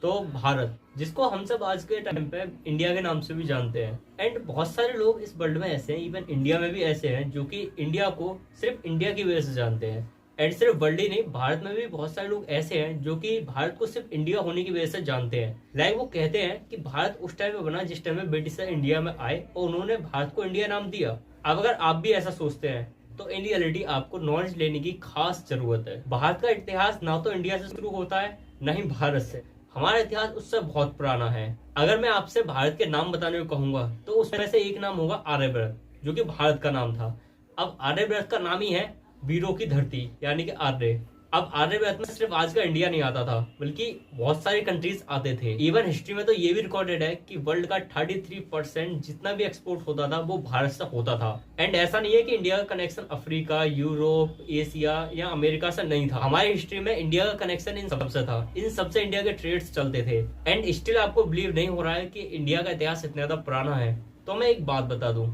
तो भारत, जिसको हम सब आज के टाइम पे इंडिया के नाम से भी जानते हैं। एंड बहुत सारे लोग इस वर्ल्ड में ऐसे हैं, इवन इंडिया में भी ऐसे हैं, जो कि इंडिया को सिर्फ इंडिया की वजह से जानते हैं। एंड सिर्फ वर्ल्ड ही नहीं, भारत में भी बहुत सारे लोग ऐसे हैं जो कि भारत को सिर्फ इंडिया होने की वजह से जानते हैं। लाइक वो कहते हैं कि भारत उस टाइम में बना जिस टाइम में ब्रिटिश इंडिया में आए और उन्होंने भारत को इंडिया नाम दिया। अब अगर आप भी ऐसा सोचते हैं तो इन रियलिटी आपको नॉलेज लेने की खास जरूरत है। भारत का इतिहास ना तो इंडिया से शुरू होता है, ना ही भारत से। हमारा इतिहास उससे बहुत पुराना है। अगर मैं आपसे भारत के नाम बताने को कहूंगा तो उसमें से एक नाम होगा आर्यभट्ट, जो कि भारत का नाम था। अब आर्यभट्ट का नाम ही है वीरों की धरती, यानी कि आर्य। अब आर्यभट्ट में सिर्फ आज का इंडिया नहीं आता था, बल्कि बहुत सारे कंट्रीज आते थे। इवन हिस्ट्री में तो ये भी रिकॉर्डेड है कि वर्ल्ड का 33% जितना भी एक्सपोर्ट होता था वो भारत से होता था। एंड ऐसा नहीं है कि इंडिया का कनेक्शन अफ्रीका, यूरोप, एशिया या अमेरिका से नहीं था। हमारी हिस्ट्री में इंडिया का कनेक्शन इन सबसे था। इन सबसे इंडिया के ट्रेड्स चलते थे। एंड स्टिल आपको बिलीव नहीं हो रहा है कि इंडिया का इतिहास इतना ज्यादा पुराना है। तो मैं एक बात बता दूं,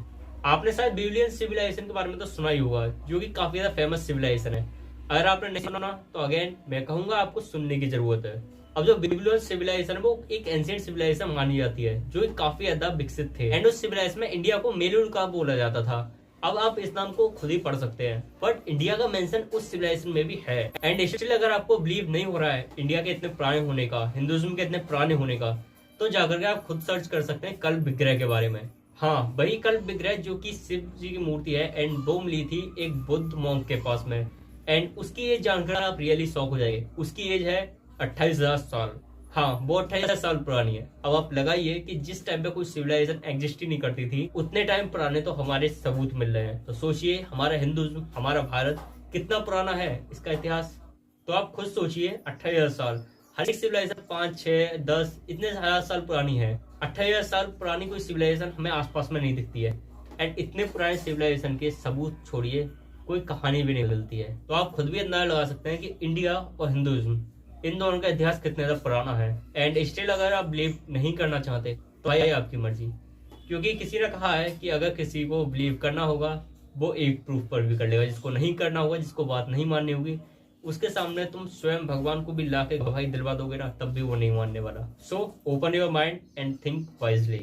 आपने शायद बेबीलोनियन सिविलाइजेशन के बारे में तो सुना ही होगा, जो कि काफी ज्यादा फेमस सिविलाइजेशन है। अगर आपने नहीं सुना तो अगेन मैं कहूंगा आपको सुनने की जरूरत है। अब जो बेबीलोनियन सिविलाइजेशन है वो एक एंशिएंट सिविलाइजेशन मानी जाती है, जो काफी ज्यादा विकसित थे। एंड उस सिविलाइजेशन में इंडिया को मेलुल का बोला जाता था। अब आप इस नाम को खुद ही पढ़ सकते हैं, बट इंडिया का मेंशन उस सिविलाइजेशन में भी है। एंड स्टिल अगर आपको बिलीव नहीं हो रहा है इंडिया के इतने पुराने होने का, हिंदुइज्म के इतने पुराने होने का, तो जाकर के आप खुद सर्च कर सकते हैं कल्प विग्रह के बारे में। हाँ, वही कल्प विग्रह जो कि शिव जी की मूर्ति है एंड वो मिली थी एक बुद्ध मॉन्क के पास में। एंड उसकी एज जानकर आप रियली शॉक हो जाएंगे। उसकी एज है 28,000 साल। हाँ, वो 28,000 साल पुरानी है। अब आप लगाइए कि जिस टाइम पे कोई सिविलाइजेशन एग्जिस्ट ही नहीं करती थी, उतने टाइम पुराने तो हमारे सबूत मिल रहे हैं। तो सोचिए हमारा हिंदुइज्म, हमारा भारत कितना पुराना है, इसका इतिहास। तो आप खुद सोचिए 28,000 साल। हर एक सिविलाइजेशन 5, 6, 10 इतने हजार साल पुरानी है। 28,000 साल पुरानी कोई सिविलाइजेशन हमें आसपास में नहीं दिखती है। एंड इतने पुराने सिविलाइजेशन के सबूत छोड़िए, कोई कहानी भी नहीं मिलती है। तो आप खुद भी अंदाजा लगा सकते हैं कि इंडिया और हिंदुइज्म, इन दोनों का इतिहास कितना ज्यादा पुराना है। एंड स्टिल अगर आप बिलीव नहीं करना चाहते तो आइए आपकी मर्जी, क्योंकि किसी ने कहा है कि अगर किसी को बिलीव करना होगा वो एक प्रूफ पर भी कर लेगा, जिसको नहीं करना होगा, जिसको बात नहीं माननी होगी, उसके सामने तुम स्वयं भगवान को भी ला के गवाही दिलवा दोगे ना, तब भी वो नहीं मानने वाला। So open your mind and think wisely,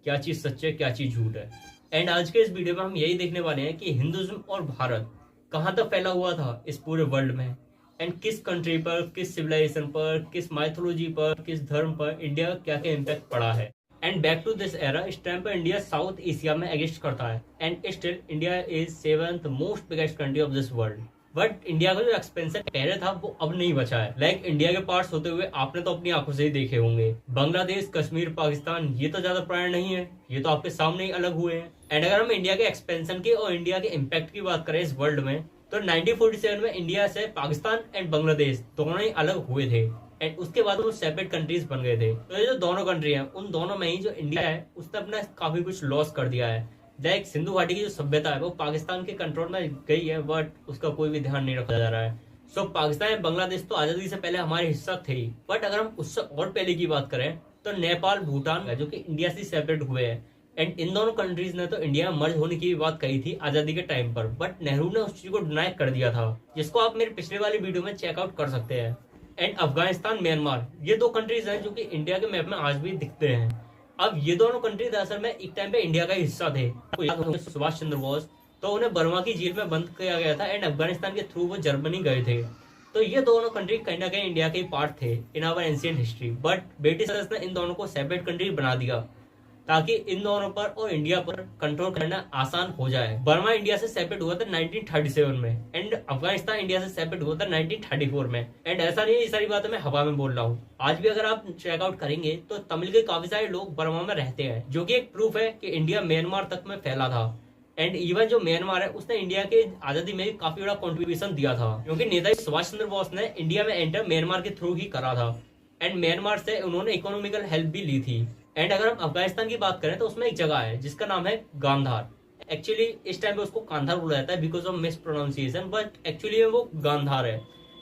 क्या चीज सच है, क्या चीज झूठ है। एंड आज के इस वीडियो में हम यही देखने वाले हैं कि हिंदुइज्म और भारत कहाँ तक फैला हुआ था इस पूरे वर्ल्ड में, एंड किस कंट्री पर, किस सिविलाइजेशन पर, किस माइथोलॉजी पर, किस धर्म पर इंडिया का क्या क्या इम्पैक्ट पड़ा है। And back to this era, इस टाइम पर इंडिया साउथ एशिया में एग्जिस्ट करता है। And still India is 7th most biggest country of this world. But India का जो एक्सपेंशन पहले था वो अब नहीं बचा है। लाइक इंडिया के पार्ट्स होते हुए आपने तो अपनी आंखों से ही देखे होंगे। बांग्लादेश, कश्मीर, पाकिस्तान, ये तो ज्यादा पुराने नहीं है, ये तो आपके सामने ही अलग हुए हैं। एंड अगर हम इंडिया के एक्सपेंशन की और इंडिया के इम्पैक्ट की बात करें इस वर्ल्ड में, तो 1947 में इंडिया से पाकिस्तान एंड बांग्लादेश दोनों ही अलग हुए थे। एंड उसके बाद वो सेपरेट कंट्रीज बन गए थे। तो ये जो दोनों कंट्री हैं, उन दोनों में ही जो इंडिया है उसने अपना काफी कुछ लॉस कर दिया है। लाइक सिंधु घाटी की जो सभ्यता है वो पाकिस्तान के कंट्रोल में गई है, बट उसका कोई भी ध्यान नहीं रखा जा रहा है। सो पाकिस्तान एंड बांग्लादेश तो आजादी से पहले हमारे हिस्सा थे ही, बट अगर हम उससे और पहले की बात करें तो नेपाल, भूटान है जो कि इंडिया से सेपरेट हुए हैं। एंड इन दोनों कंट्रीज ने तो इंडिया में मर्ज होने की बात कही थी आजादी के टाइम पर, बट नेहरू ने उस चीज को डिनाई कर दिया था, जिसको आप मेरे पिछले वाली वीडियो में चेकआउट कर सकते हैं। एंड अफगानिस्तान, म्यांमार, ये दो कंट्रीज हैं जो कि इंडिया के मैप में आज भी दिखते हैं। अब ये दोनों कंट्री दरअसल में एक टाइम पे इंडिया का हिस्सा थे। सुभाष चंद्र बोस, तो उन्हें बर्मा की जेल में बंद किया गया था एंड अफगानिस्तान के थ्रू वो जर्मनी गए थे। तो ये दोनों कंट्री कहीं ना कहीं इंडिया के पार्ट थे in our ancient history. But Britishers ने इन दोनों को सेपरेट कंट्री बना दिया ताकि इन दोनों पर और इंडिया पर कंट्रोल करना आसान हो जाए। बर्मा इंडिया से सेपरेट हुआ था 1937 में एंड अफगानिस्तान इंडिया से सेपरेट हुआ था 1934 में। एंड ऐसा नहीं है ये सारी बातें मैं हवा में बोल रहा हूँ। आज भी अगर आप चेकआउट करेंगे तो तमिल के काफी सारे लोग बर्मा में रहते हैं, जो कि एक प्रूफ है कि इंडिया म्यांमार तक में फैला था। एंड इवन जो म्यांमार है उसने इंडिया के आजादी में काफी बड़ा कॉन्ट्रीब्यूशन दिया था, क्योंकि नेताजी सुभाष चंद्र बोस ने इंडिया में एंटर म्यांमार के थ्रू ही करा था। एंड म्यांमार से उन्होंने इकोनॉमिकल हेल्प भी ली थी। एंड अगर हम अफगानिस्तान की बात करें तो उसमें एक जगह है जिसका नाम है गांधार। एक्चुअली इस टाइम पे उसको कांधार बोला जाता है because of miss pronunciation, but actually वो गांधार है,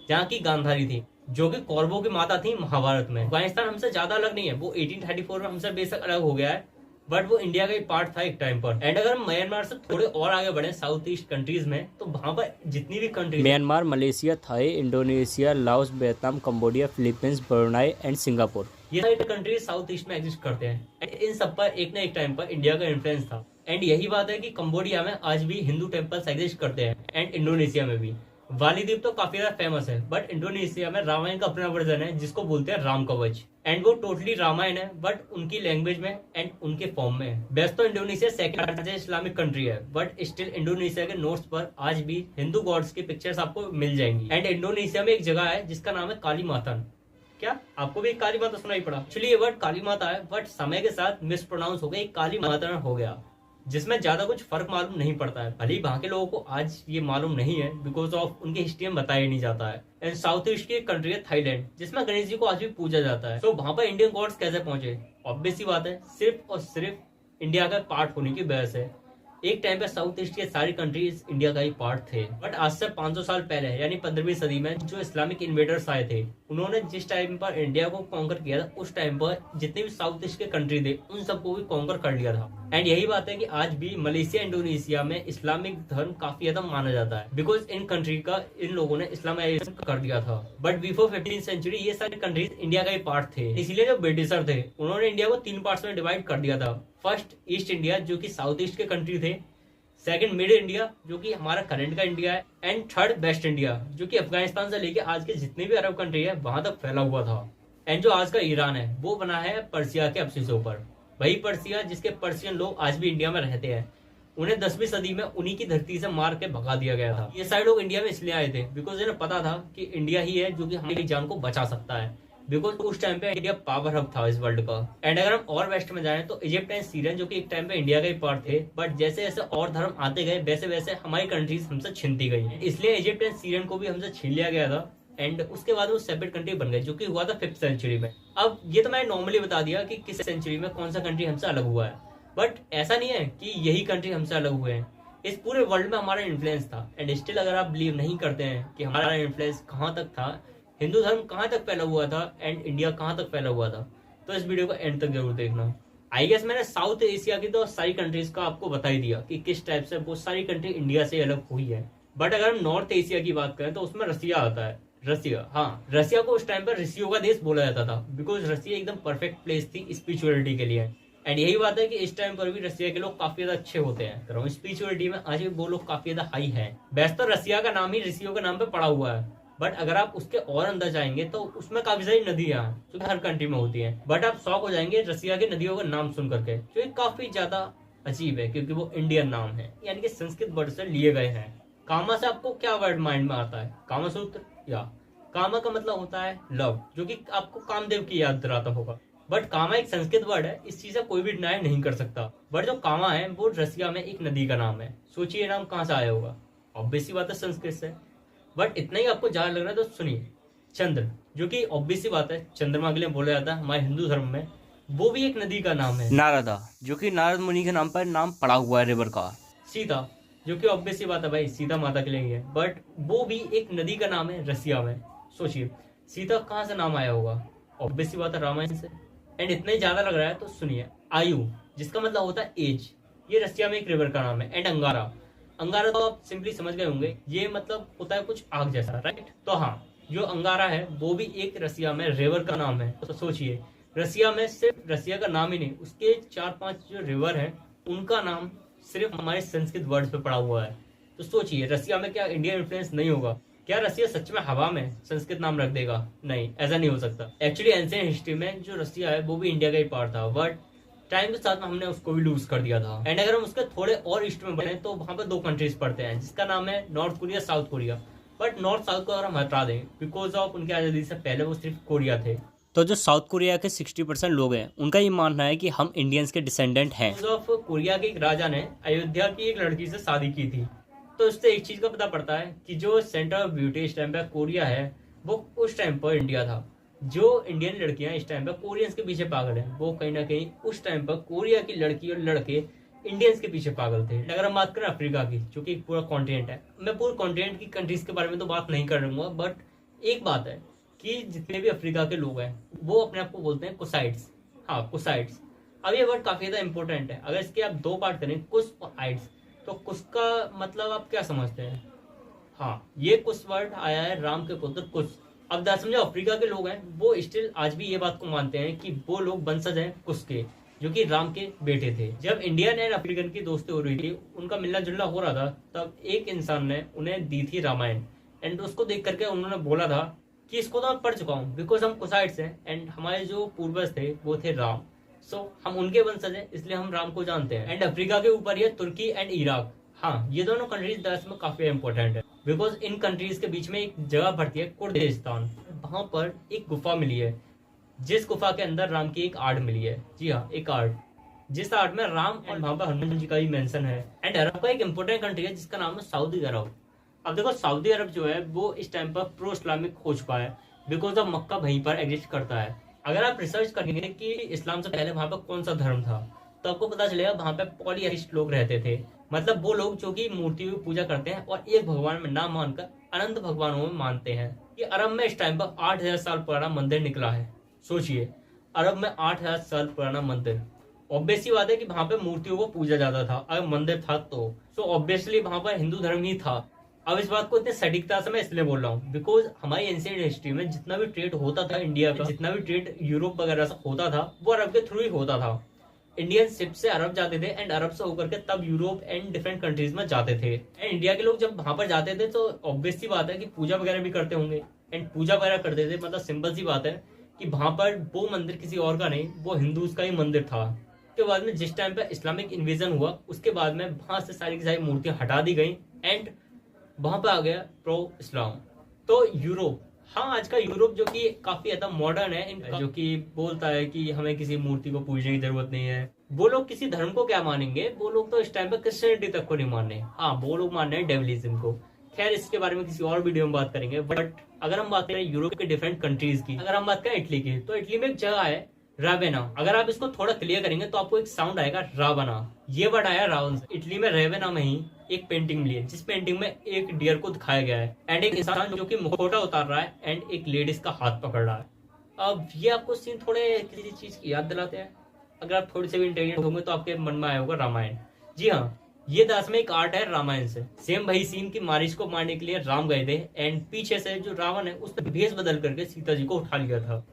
जहाँ की गांधारी थी, जो कि कौरवों की माता थी महाभारत में। अफगानिस्तान हमसे ज्यादा अलग नहीं है, वो 1834 में हमसे बेशक अलग हो गया है, बट वो इंडिया का ही पार्ट था एक टाइम पर। एंड अगर हम म्यांमार से थोड़े और आगे बढ़े साउथ ईस्ट कंट्रीज में, तो वहां पर जितनी भी countries, Myanmar, Malaysia, Thai, Indonesia, Laos, Vietnam, Cambodia, Philippines, Brunei and Singapore, ये सारे कंट्रीज साउथ ईस्ट में एग्जिस्ट करते हैं। एंड इन सब पर एक ना एक टाइम पर इंडिया का इन्फ्लुएंस था। एंड यही बात है कि कंबोडिया में आज भी हिंदू टेम्पल्स एग्जिस्ट करते हैं, एंड इंडोनेशिया में भी। वाली द्वीप तो काफी ज्यादा फेमस है, बट इंडोनेशिया में रामायण का अपना वर्जन है जिसको बोलते हैं राम कवच। एंड वो टोटली रामायण है, बट उनकी लैंग्वेज में एंड उनके फॉर्म में। वैसे तो Indonesia second largest Islamic country है, बट स्टिल इंडोनेशिया के नोट्स पर आज भी हिंदू गॉड्स की पिक्चर्स आपको मिल जाएंगी। एंड इंडोनेशिया में एक जगह है जिसका नाम है काली माता। क्या आपको भी काली माता सुनाई पड़ा? एक्चुअली ये वर्ड काली माता है, बट समय के साथ मिस प्रोनाउंस हो गया, काली माता हो गया, जिसमें ज्यादा कुछ फर्क मालूम नहीं पड़ता है। भले ही वहां के लोगों को आज ये मालूम नहीं है, बिकॉज ऑफ उनकी हिस्ट्री में बताया नहीं जाता है। एंड साउथ ईस्ट की एक कंट्री है थाईलैंड, जिसमें गणेश जी को आज भी पूजा जाता है। तो वहां पर इंडियन गॉड्स कैसे पहुंचे? ऑब्वियस सी बात है, सिर्फ और सिर्फ इंडिया का पार्ट होने की वजह से। एक टाइम पे साउथ ईस्ट के सारी कंट्रीज इंडिया का ही पार्ट थे, बट आज से 500 साल पहले यानी 15वीं सदी में जो इस्लामिक इन्वेडर्स आए थे, उन्होंने जिस टाइम पर इंडिया को कॉन्कर किया था, उस टाइम पर जितने भी साउथ ईस्ट के कंट्री थे उन सबको भी कॉन्कर कर लिया था। एंड यही बात है कि आज भी मलेशिया, इंडोनेशिया में इस्लामिक धर्म काफी ज्यादा माना जाता है, बिकॉज इन कंट्री का इन लोगों ने इस्लामाइजेशन कर दिया था। बट बिफोर 15th सेंचुरी ये सारी कंट्रीज इंडिया का ही पार्ट थे, इसलिए जो ब्रिटिशर थे उन्होंने इंडिया को 3 पार्ट्स में डिवाइड कर दिया था। फर्स्ट ईस्ट इंडिया, जो कि साउथ ईस्ट के कंट्री थे। सेकंड मिड इंडिया, जो कि हमारा करंट का इंडिया है। एंड थर्ड वेस्ट इंडिया, जो कि अफगानिस्तान से लेके आज के जितने भी अरब कंट्री है वहां तक फैला हुआ था। एंड जो आज का ईरान है वो बना है पर्सिया के अवशेषों पर। वही पर्सिया जिसके पर्सियन लोग आज भी इंडिया में रहते हैं, उन्हें 10वीं सदी में उन्हीं की धरती से मार के भगा दिया गया था। ये सारे लोग इंडिया में इसलिए आए थे बिकॉज इन्हें पता था कि इंडिया ही है जो कि हमारी जान को बचा सकता है, बिकॉज उस टाइम पे इंडिया पावर हब था इस वर्ल्ड का। एंड अगर हम और वेस्ट में जाएं तो इजिप्ट एंड सीरियन, जो कि एक टाइम पे इंडिया का ही पार्ट थे, बट जैसे जैसे और धर्म आते गए वैसे वैसे हमारी कंट्रीज हमसे छीनती गई, इसलिए इजिप्ट एंड सीरियन को भी हमसे छीन लिया गया था। एंड उसके बाद वो सेपरेट कंट्री बन गए, जो कि हुआ था 5th सेंचुरी में। अब ये तो मैंने नॉर्मली बता दिया कि किस सेंचुरी में कौन सा कंट्री हमसे अलग हुआ है, बट ऐसा नहीं है कि यही कंट्री हमसे अलग हुए हैं। इस पूरे वर्ल्ड में हमारा इन्फ्लुएंस था। एंड स्टिल अगर आप बिलीव नहीं करते हैं कि हमारा इन्फ्लुएंस कहाँ तक था, हिंदू धर्म कहाँ तक फैला हुआ था एंड इंडिया कहाँ तक फैला हुआ था, तो इस वीडियो को एंड तक जरूर देखना। आई गेस मैंने साउथ एशिया की तो सारी कंट्रीज का आपको बता ही दिया कि किस टाइप से वो सारी कंट्री इंडिया से अलग हुई है। बट अगर हम नॉर्थ एशिया की बात करें तो उसमें रसिया आता है। रसिया, हाँ, रसिया को उस टाइम पर ऋषियों का देश बोला जाता था, बिकॉज रसिया एकदम परफेक्ट प्लेस थी स्पिरिचुअलिटी के लिए। एंड यही बात है कि इस टाइम पर भी रसिया के लोग काफी ज्यादा अच्छे होते हैं, स्पिरिचुअलिटी में आज भी वो लोग काफी ज्यादा हाई है। वैसे तो रसिया का नाम ही ऋषियों के नाम पे पड़ा हुआ है, बट अगर आप उसके और अंदर जाएंगे तो उसमें काफी सारी नदियां हैं जो हर कंट्री में होती हैं। बट आप शॉक हो जाएंगे रसिया की नदियों का नाम सुन करके, जो काफी ज्यादा अजीब है क्योंकि वो इंडियन नाम है, यानी कि संस्कृत वर्ड से लिए गए हैं। कामा से आपको क्या वर्ड माइंड में आता है? कामा सूत्र, या कामा का मतलब होता है लव, जो कि आपको कामदेव की याद दिलाता होगा। बट कामा एक संस्कृत वर्ड है, इस चीज से कोई भी डिनाई नहीं कर सकता। बट जो कामा है वो रसिया में एक नदी का नाम है। सोचिए नाम कहाँ से आया होगा? ऑब्वियस सी बात है संस्कृत से। बट इतना ही आपको ज्यादा लग रहा है तो सुनिए, चंद्र, जो कि ऑब्वियस सी बात है चंद्रमा के लिए बोला जाता है हमारे हिंदू धर्म में, वो भी एक नदी का नाम है। नारदा, जो कि नारद मुनि के नाम पर नाम पड़ा हुआ है रिवर का। सीता, जो कि ऑब्वियस सी बात है भाई सीता माता के लिए ही है, बट वो भी एक नदी का नाम है रसिया में। सोचिए सीता कहाँ से नाम आया होगा? ऑब्वियस सी बात है रामायण से। एंड इतना ही ज्यादा लग रहा है तो सुनिए, आयु, जिसका मतलब होता है एज, ये रसिया में एक रिवर का नाम है। एंड अंगारा, अंगारा तो आप सिंपली समझ गए होंगे, ये मतलब होता है कुछ आग जैसा, राइट? तो हाँ, जो अंगारा है वो भी एक रसिया में रिवर का नाम है। तो सोचिए रसिया में सिर्फ रसिया का नाम ही नहीं, उसके 4-5 जो रिवर है उनका नाम सिर्फ हमारे संस्कृत वर्ड पे पड़ा हुआ है। तो सोचिए रसिया में क्या इंडियन इन्फ्लुएंस नहीं होगा? क्या रसिया सच में हवा में संस्कृत नाम रख देगा? नहीं, ऐसा नहीं हो सकता। एक्चुअली एंशिएंट हिस्ट्री में जो रसिया है वो भी इंडिया का ही पार्ट था, बट टाइम के साथ में हमने उसको भी लूज कर दिया था। एंड अगर हम उसके थोड़े और ईस्ट में बढ़े तो वहां पर 2 कंट्रीज पड़ते हैं, जिसका नाम है north Korea, south Korea. But north south को अगर हम हटा दें, बिकॉज ऑफ उनकी आजादी से पहले वो सिर्फ कोरिया थे। तो जो साउथ कोरिया के 60% लोग हैं उनका ये मानना है कि हम इंडियंस के डिसेंडेंट हैं। बिकॉज ऑफ कोरिया के एक राजा ने अयोध्या की एक लड़की से शादी की थी, तो इससे एक चीज का पता पड़ता है कि जो सेंटर ऑफ ब्यूटी इस टाइम पे कोरिया है वो उस टाइम पर इंडिया था। जो इंडियन लड़कियां इस टाइम पर कोरियंस के पीछे पागल हैं, वो कहीं ना कहीं उस टाइम पर कोरिया की लड़की और लड़के इंडियंस के पीछे पागल थे। अगर हम बात करें अफ्रीका की, जो कि पूरा कॉन्टिनेंट है, मैं पूरे कॉन्टिनेंट की कंट्रीज के बारे में तो बात नहीं कर रहूंगा, बट एक बात है कि जितने भी अफ्रीका के लोग हैं वो अपने आप को बोलते हैं कोसाइड्स। हाँ, कोसाइड्स। अब ये वर्ड काफी ज्यादा इंपॉर्टेंट है। अगर इसके आप दो पार्ट करें, कुश और आइड्स, तो कुश का मतलब आप क्या समझते हैं? हाँ, ये कुश वर्ड आया है राम के पुत्र कुश। अब दरअसल जो अफ्रीका के लोग हैं वो स्टिल आज भी ये बात को मानते हैं कि वो लोग वंशज हैं कुश के, जो कि राम के बेटे थे। जब इंडियन एंड अफ्रीकन की दोस्ती हो रही थी, उनका मिलना जुलना हो रहा था, तब एक इंसान ने उन्हें दी थी रामायण। एंड उसको देख करके उन्होंने बोला था कि इसको तो मैं पढ़ चुका हूँ, बिकॉज हम कुशाइट्स हैं एंड हमारे जो पूर्वज थे वो थे राम। सो हम उनके वंशज हैं, इसलिए हम राम को जानते हैं। एंड अफ्रीका के ऊपर ये तुर्की एंड इराक, हाँ ये दोनों कंट्रीज दरअसल में काफी इंपॉर्टेंट है, बिकॉज इन कंट्रीज के बीच में एक जगह पड़ती है कुर्दिस्तान। वहां पर एक गुफा मिली है, जिस गुफा के अंदर राम की एक आर्ट मिली है। जी हाँ, एक आर्ट, जिस आर्ट में राम और वहां पर हनुमान जी का भी मेंशन है। एंड अरब का एक इंपॉर्टेंट कंट्री है जिसका नाम है सऊदी अरब। अब देखो सऊदी अरब जो है वो इस टाइम पर प्रो इस्लामिक हो चुका है, बिकॉज ऑफ मक्का वहीं पर एग्जिस्ट करता है। अगर आप रिसर्च करेंगे कि इस्लाम से पहले वहां पर कौन सा धर्म था, तो आपको पता चलेगा वहां पे पॉलीथीइस्ट लोग रहते थे, मतलब वो लोग जो कि मूर्तियों की पूजा करते हैं और एक भगवान में ना मानकर अनंत भगवानों में मानते हैं। ये अरब में इस टाइम पर 8000 साल पुराना मंदिर निकला है। सोचिए, अरब में 8000 साल पुराना मंदिर। ऑब्वियसली बात है कि वहां पे मूर्तियों को पूजा जाता था, अगर मंदिर था तो। सो ऑब्वियसली वहां पर हिंदू धर्म ही था। अब इस बात को इतने सटीकता से मैं इसलिए बोल रहा हूँ, बिकॉज हमारी एंशिएंट हिस्ट्री में जितना भी ट्रेड होता था इंडिया का, जितना भी ट्रेड यूरोप वगैरह से होता था, वो अरब के थ्रू ही होता था। इंडियन शिप से अरब जाते थे एंड अरब से होकर के तब यूरोप एंड डिफरेंट कंट्रीज में जाते थे। एंड इंडिया के लोग जब वहां पर जाते थे तो ऑब्वियसली बात है कि पूजा वगैरह भी करते होंगे। एंड पूजा वगैरह करते थे, मतलब सिंपल सी बात है कि वहां पर वो मंदिर किसी और का नहीं, वो हिंदूज का ही मंदिर था। उसके बाद में जिस टाइम पर इस्लामिक इन्वेजन हुआ, उसके बाद में वहां से सारी की सारी मूर्तियां हटा दी गई एंड वहां पर आ गया प्रो इस्लाम। तो यूरोप, हाँ आज का यूरोप जो कि काफी ज्यादा मॉडर्न है, जो कि बोलता है कि हमें किसी मूर्ति को पूजने की जरूरत नहीं है। वो लोग किसी धर्म को क्या मानेंगे, वो लोग तो इस टाइम पे क्रिश्चियनिटी तक को नहीं मान रहे। हाँ, वो लोग मान रहे हैं डेविलिज्म को। खैर इसके बारे में किसी और वीडियो में बात करेंगे। बट अगर हम बात करें यूरोप के डिफरेंट कंट्रीज की, अगर हम बात करें इटली की, तो इटली में एक जगह है रावेना। अगर आप इसको थोड़ा क्लियर करेंगे तो आपको एक साउंड आएगा रावना। ये वर्ड आया रावण से। इटली में रेवेना में ही एक पेंटिंग मिली है, जिस पेंटिंग में एक डियर को दिखाया गया है एंड एक इंसान जो कि मुखौटा उतार रहा है एंड एक लेडीज का हाथ पकड़ रहा है। अब ये आपको सीन थोड़े किसी चीज की याद दिलाते हैं। अगर आप थोड़ी से भी इंटेलिजेंट होंगे तो आपके मन में आया होगा रामायण। जी हाँ, ये दरअसल में एक आर्ट है रामायण से। सेम वही सीन की मारिच को मारने के लिए राम गए थे एंड पीछे से जो रावण है उसने भेष बदल करके सीता जी को उठा लिया था।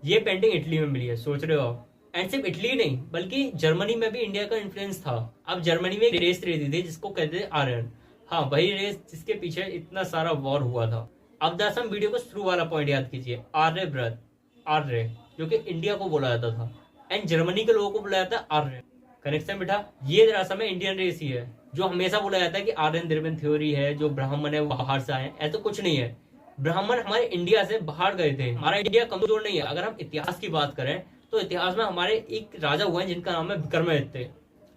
ये पेंटिंग इटली में मिली है, सोच रहे हो आप। एंड सिर्फ इटली नहीं बल्कि जर्मनी में भी इंडिया का इन्फ्लुएंस था। अब जर्मनी में एक रेस रहती थी जिसको कहते थे आर्यन। हाँ, वही रेस जिसके पीछे इतना सारा वॉर हुआ था। अब दरअसल वीडियो को शुरू वाला पॉइंट याद कीजिए, आर्य व्रत, आर्य जो कि इंडिया को बोला जाता था एंड जर्मनी के लोगों को बोला जाता है आर्य। कनेक्शन बेटा, ये दरअसल में इंडियन रेस ही है जो हमेशा बोला जाता है कि आर्यन द्रविड़ थ्योरी है, जो ब्राह्मण है वो बाहर से आए। ऐसा कुछ नहीं है, ब्राह्मण हमारे इंडिया से बाहर गए थे। हमारा इंडिया कमजोर नहीं है। अगर हम इतिहास की बात करें तो इतिहास में हमारे एक राजा हुए हैं जिनका नाम है विक्रमादित्य।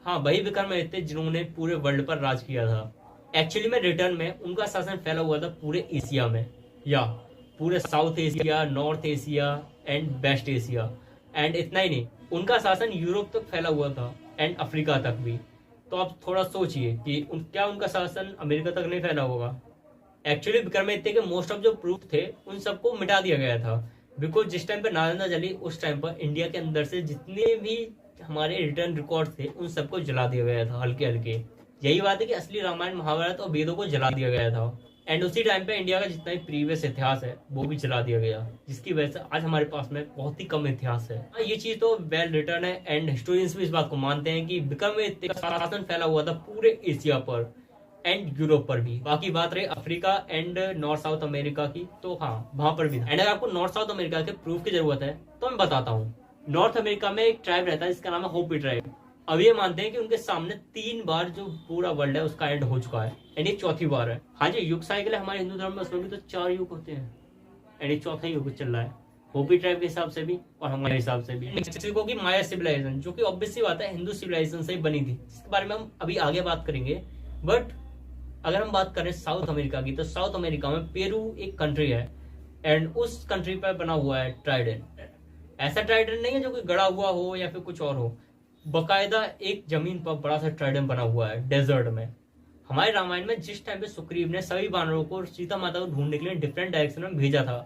हाँ, वही विक्रमादित्य जिन्होंने पूरे वर्ल्ड पर राज किया था। एक्चुअली में रिटर्न में उनका शासन फैला हुआ था पूरे एशिया में, या पूरे South Asia, North Asia and West Asia. And इतना ही नहीं, उनका शासन यूरोप तक फैला हुआ था एंड अफ्रीका तक भी। तो आप थोड़ा सोचिए कि क्या उनका शासन अमेरिका तक नहीं फैला होगा। एक्चुअली विक्रमादित्य के मोस्ट ऑफ जो प्रूफ थे उन सबको मिटा दिया गया था, बिकॉज जिस टाइम पर नालंदा जली उस टाइम पर इंडिया के अंदर से जितने भी हमारे रिटर्न रिकॉर्ड थे उन सबको जला दिया गया था हल्के हल्के। यही बात है कि असली रामायण महाभारत और वेदों को जला दिया गया था एंड उसी टाइम पे इंडिया का जितना भी प्रीवियस इतिहास है वो भी जला दिया गया, जिसकी वजह से आज हमारे पास में बहुत ही कम इतिहास है। ये चीज तो वेल रिटर्न है एंड हिस्टोरियंस भी इस बात को मानते हैं कि विक्रमादित्य का शासन फैला हुआ था पूरे एशिया पर एंड यूरोप पर भी। बाकी बात रही Africa and north south America की, तो हाँ वहां पर भी था। एंड अगर आपको नॉर्थ साउथ अमेरिका के प्रूफ की जरूरत है तो मैं बताता हूँ। नॉर्थ अमेरिका में एक ट्राइब रहता है जिसका नाम है होपी ट्राइब। अब ये मानते हैं कि उनके सामने 3 बार जो पूरा वर्ल्ड है उसका एंड हो चुका है एंड ये चौथी बार है। हाँ जी, युग साइकिल है हमारे हिंदू धर्म में, उसमें भी तो 4 युग होते हैं एंड ये चौथा युग चल रहा है होपी ट्राइब के हिसाब से भी और हमारे हिसाब से भी। मेक्सिको की माया सिविलाइजेशन, जो कि ऑब्वियसली बात है हिंदू सिविलाइजेशन से ही बनी थी, जिसके बारे में हम अभी आगे बात करेंगे। बट अगर हम बात करें साउथ अमेरिका की, तो साउथ अमेरिका में पेरू एक कंट्री है एंड उस कंट्री पर बना हुआ है ट्राइडेंट। ऐसा ट्राइडेंट नहीं है जो कि गड़ा हुआ हो या फिर कुछ और हो, बकायदा एक जमीन पर बड़ा सा ट्राइडेंट बना हुआ है डेजर्ट में। हमारे रामायण में जिस टाइम पे सुग्रीव ने सभी वानरों को सीता माता को ढूंढने के लिए डिफरेंट डायरेक्शन में भेजा था,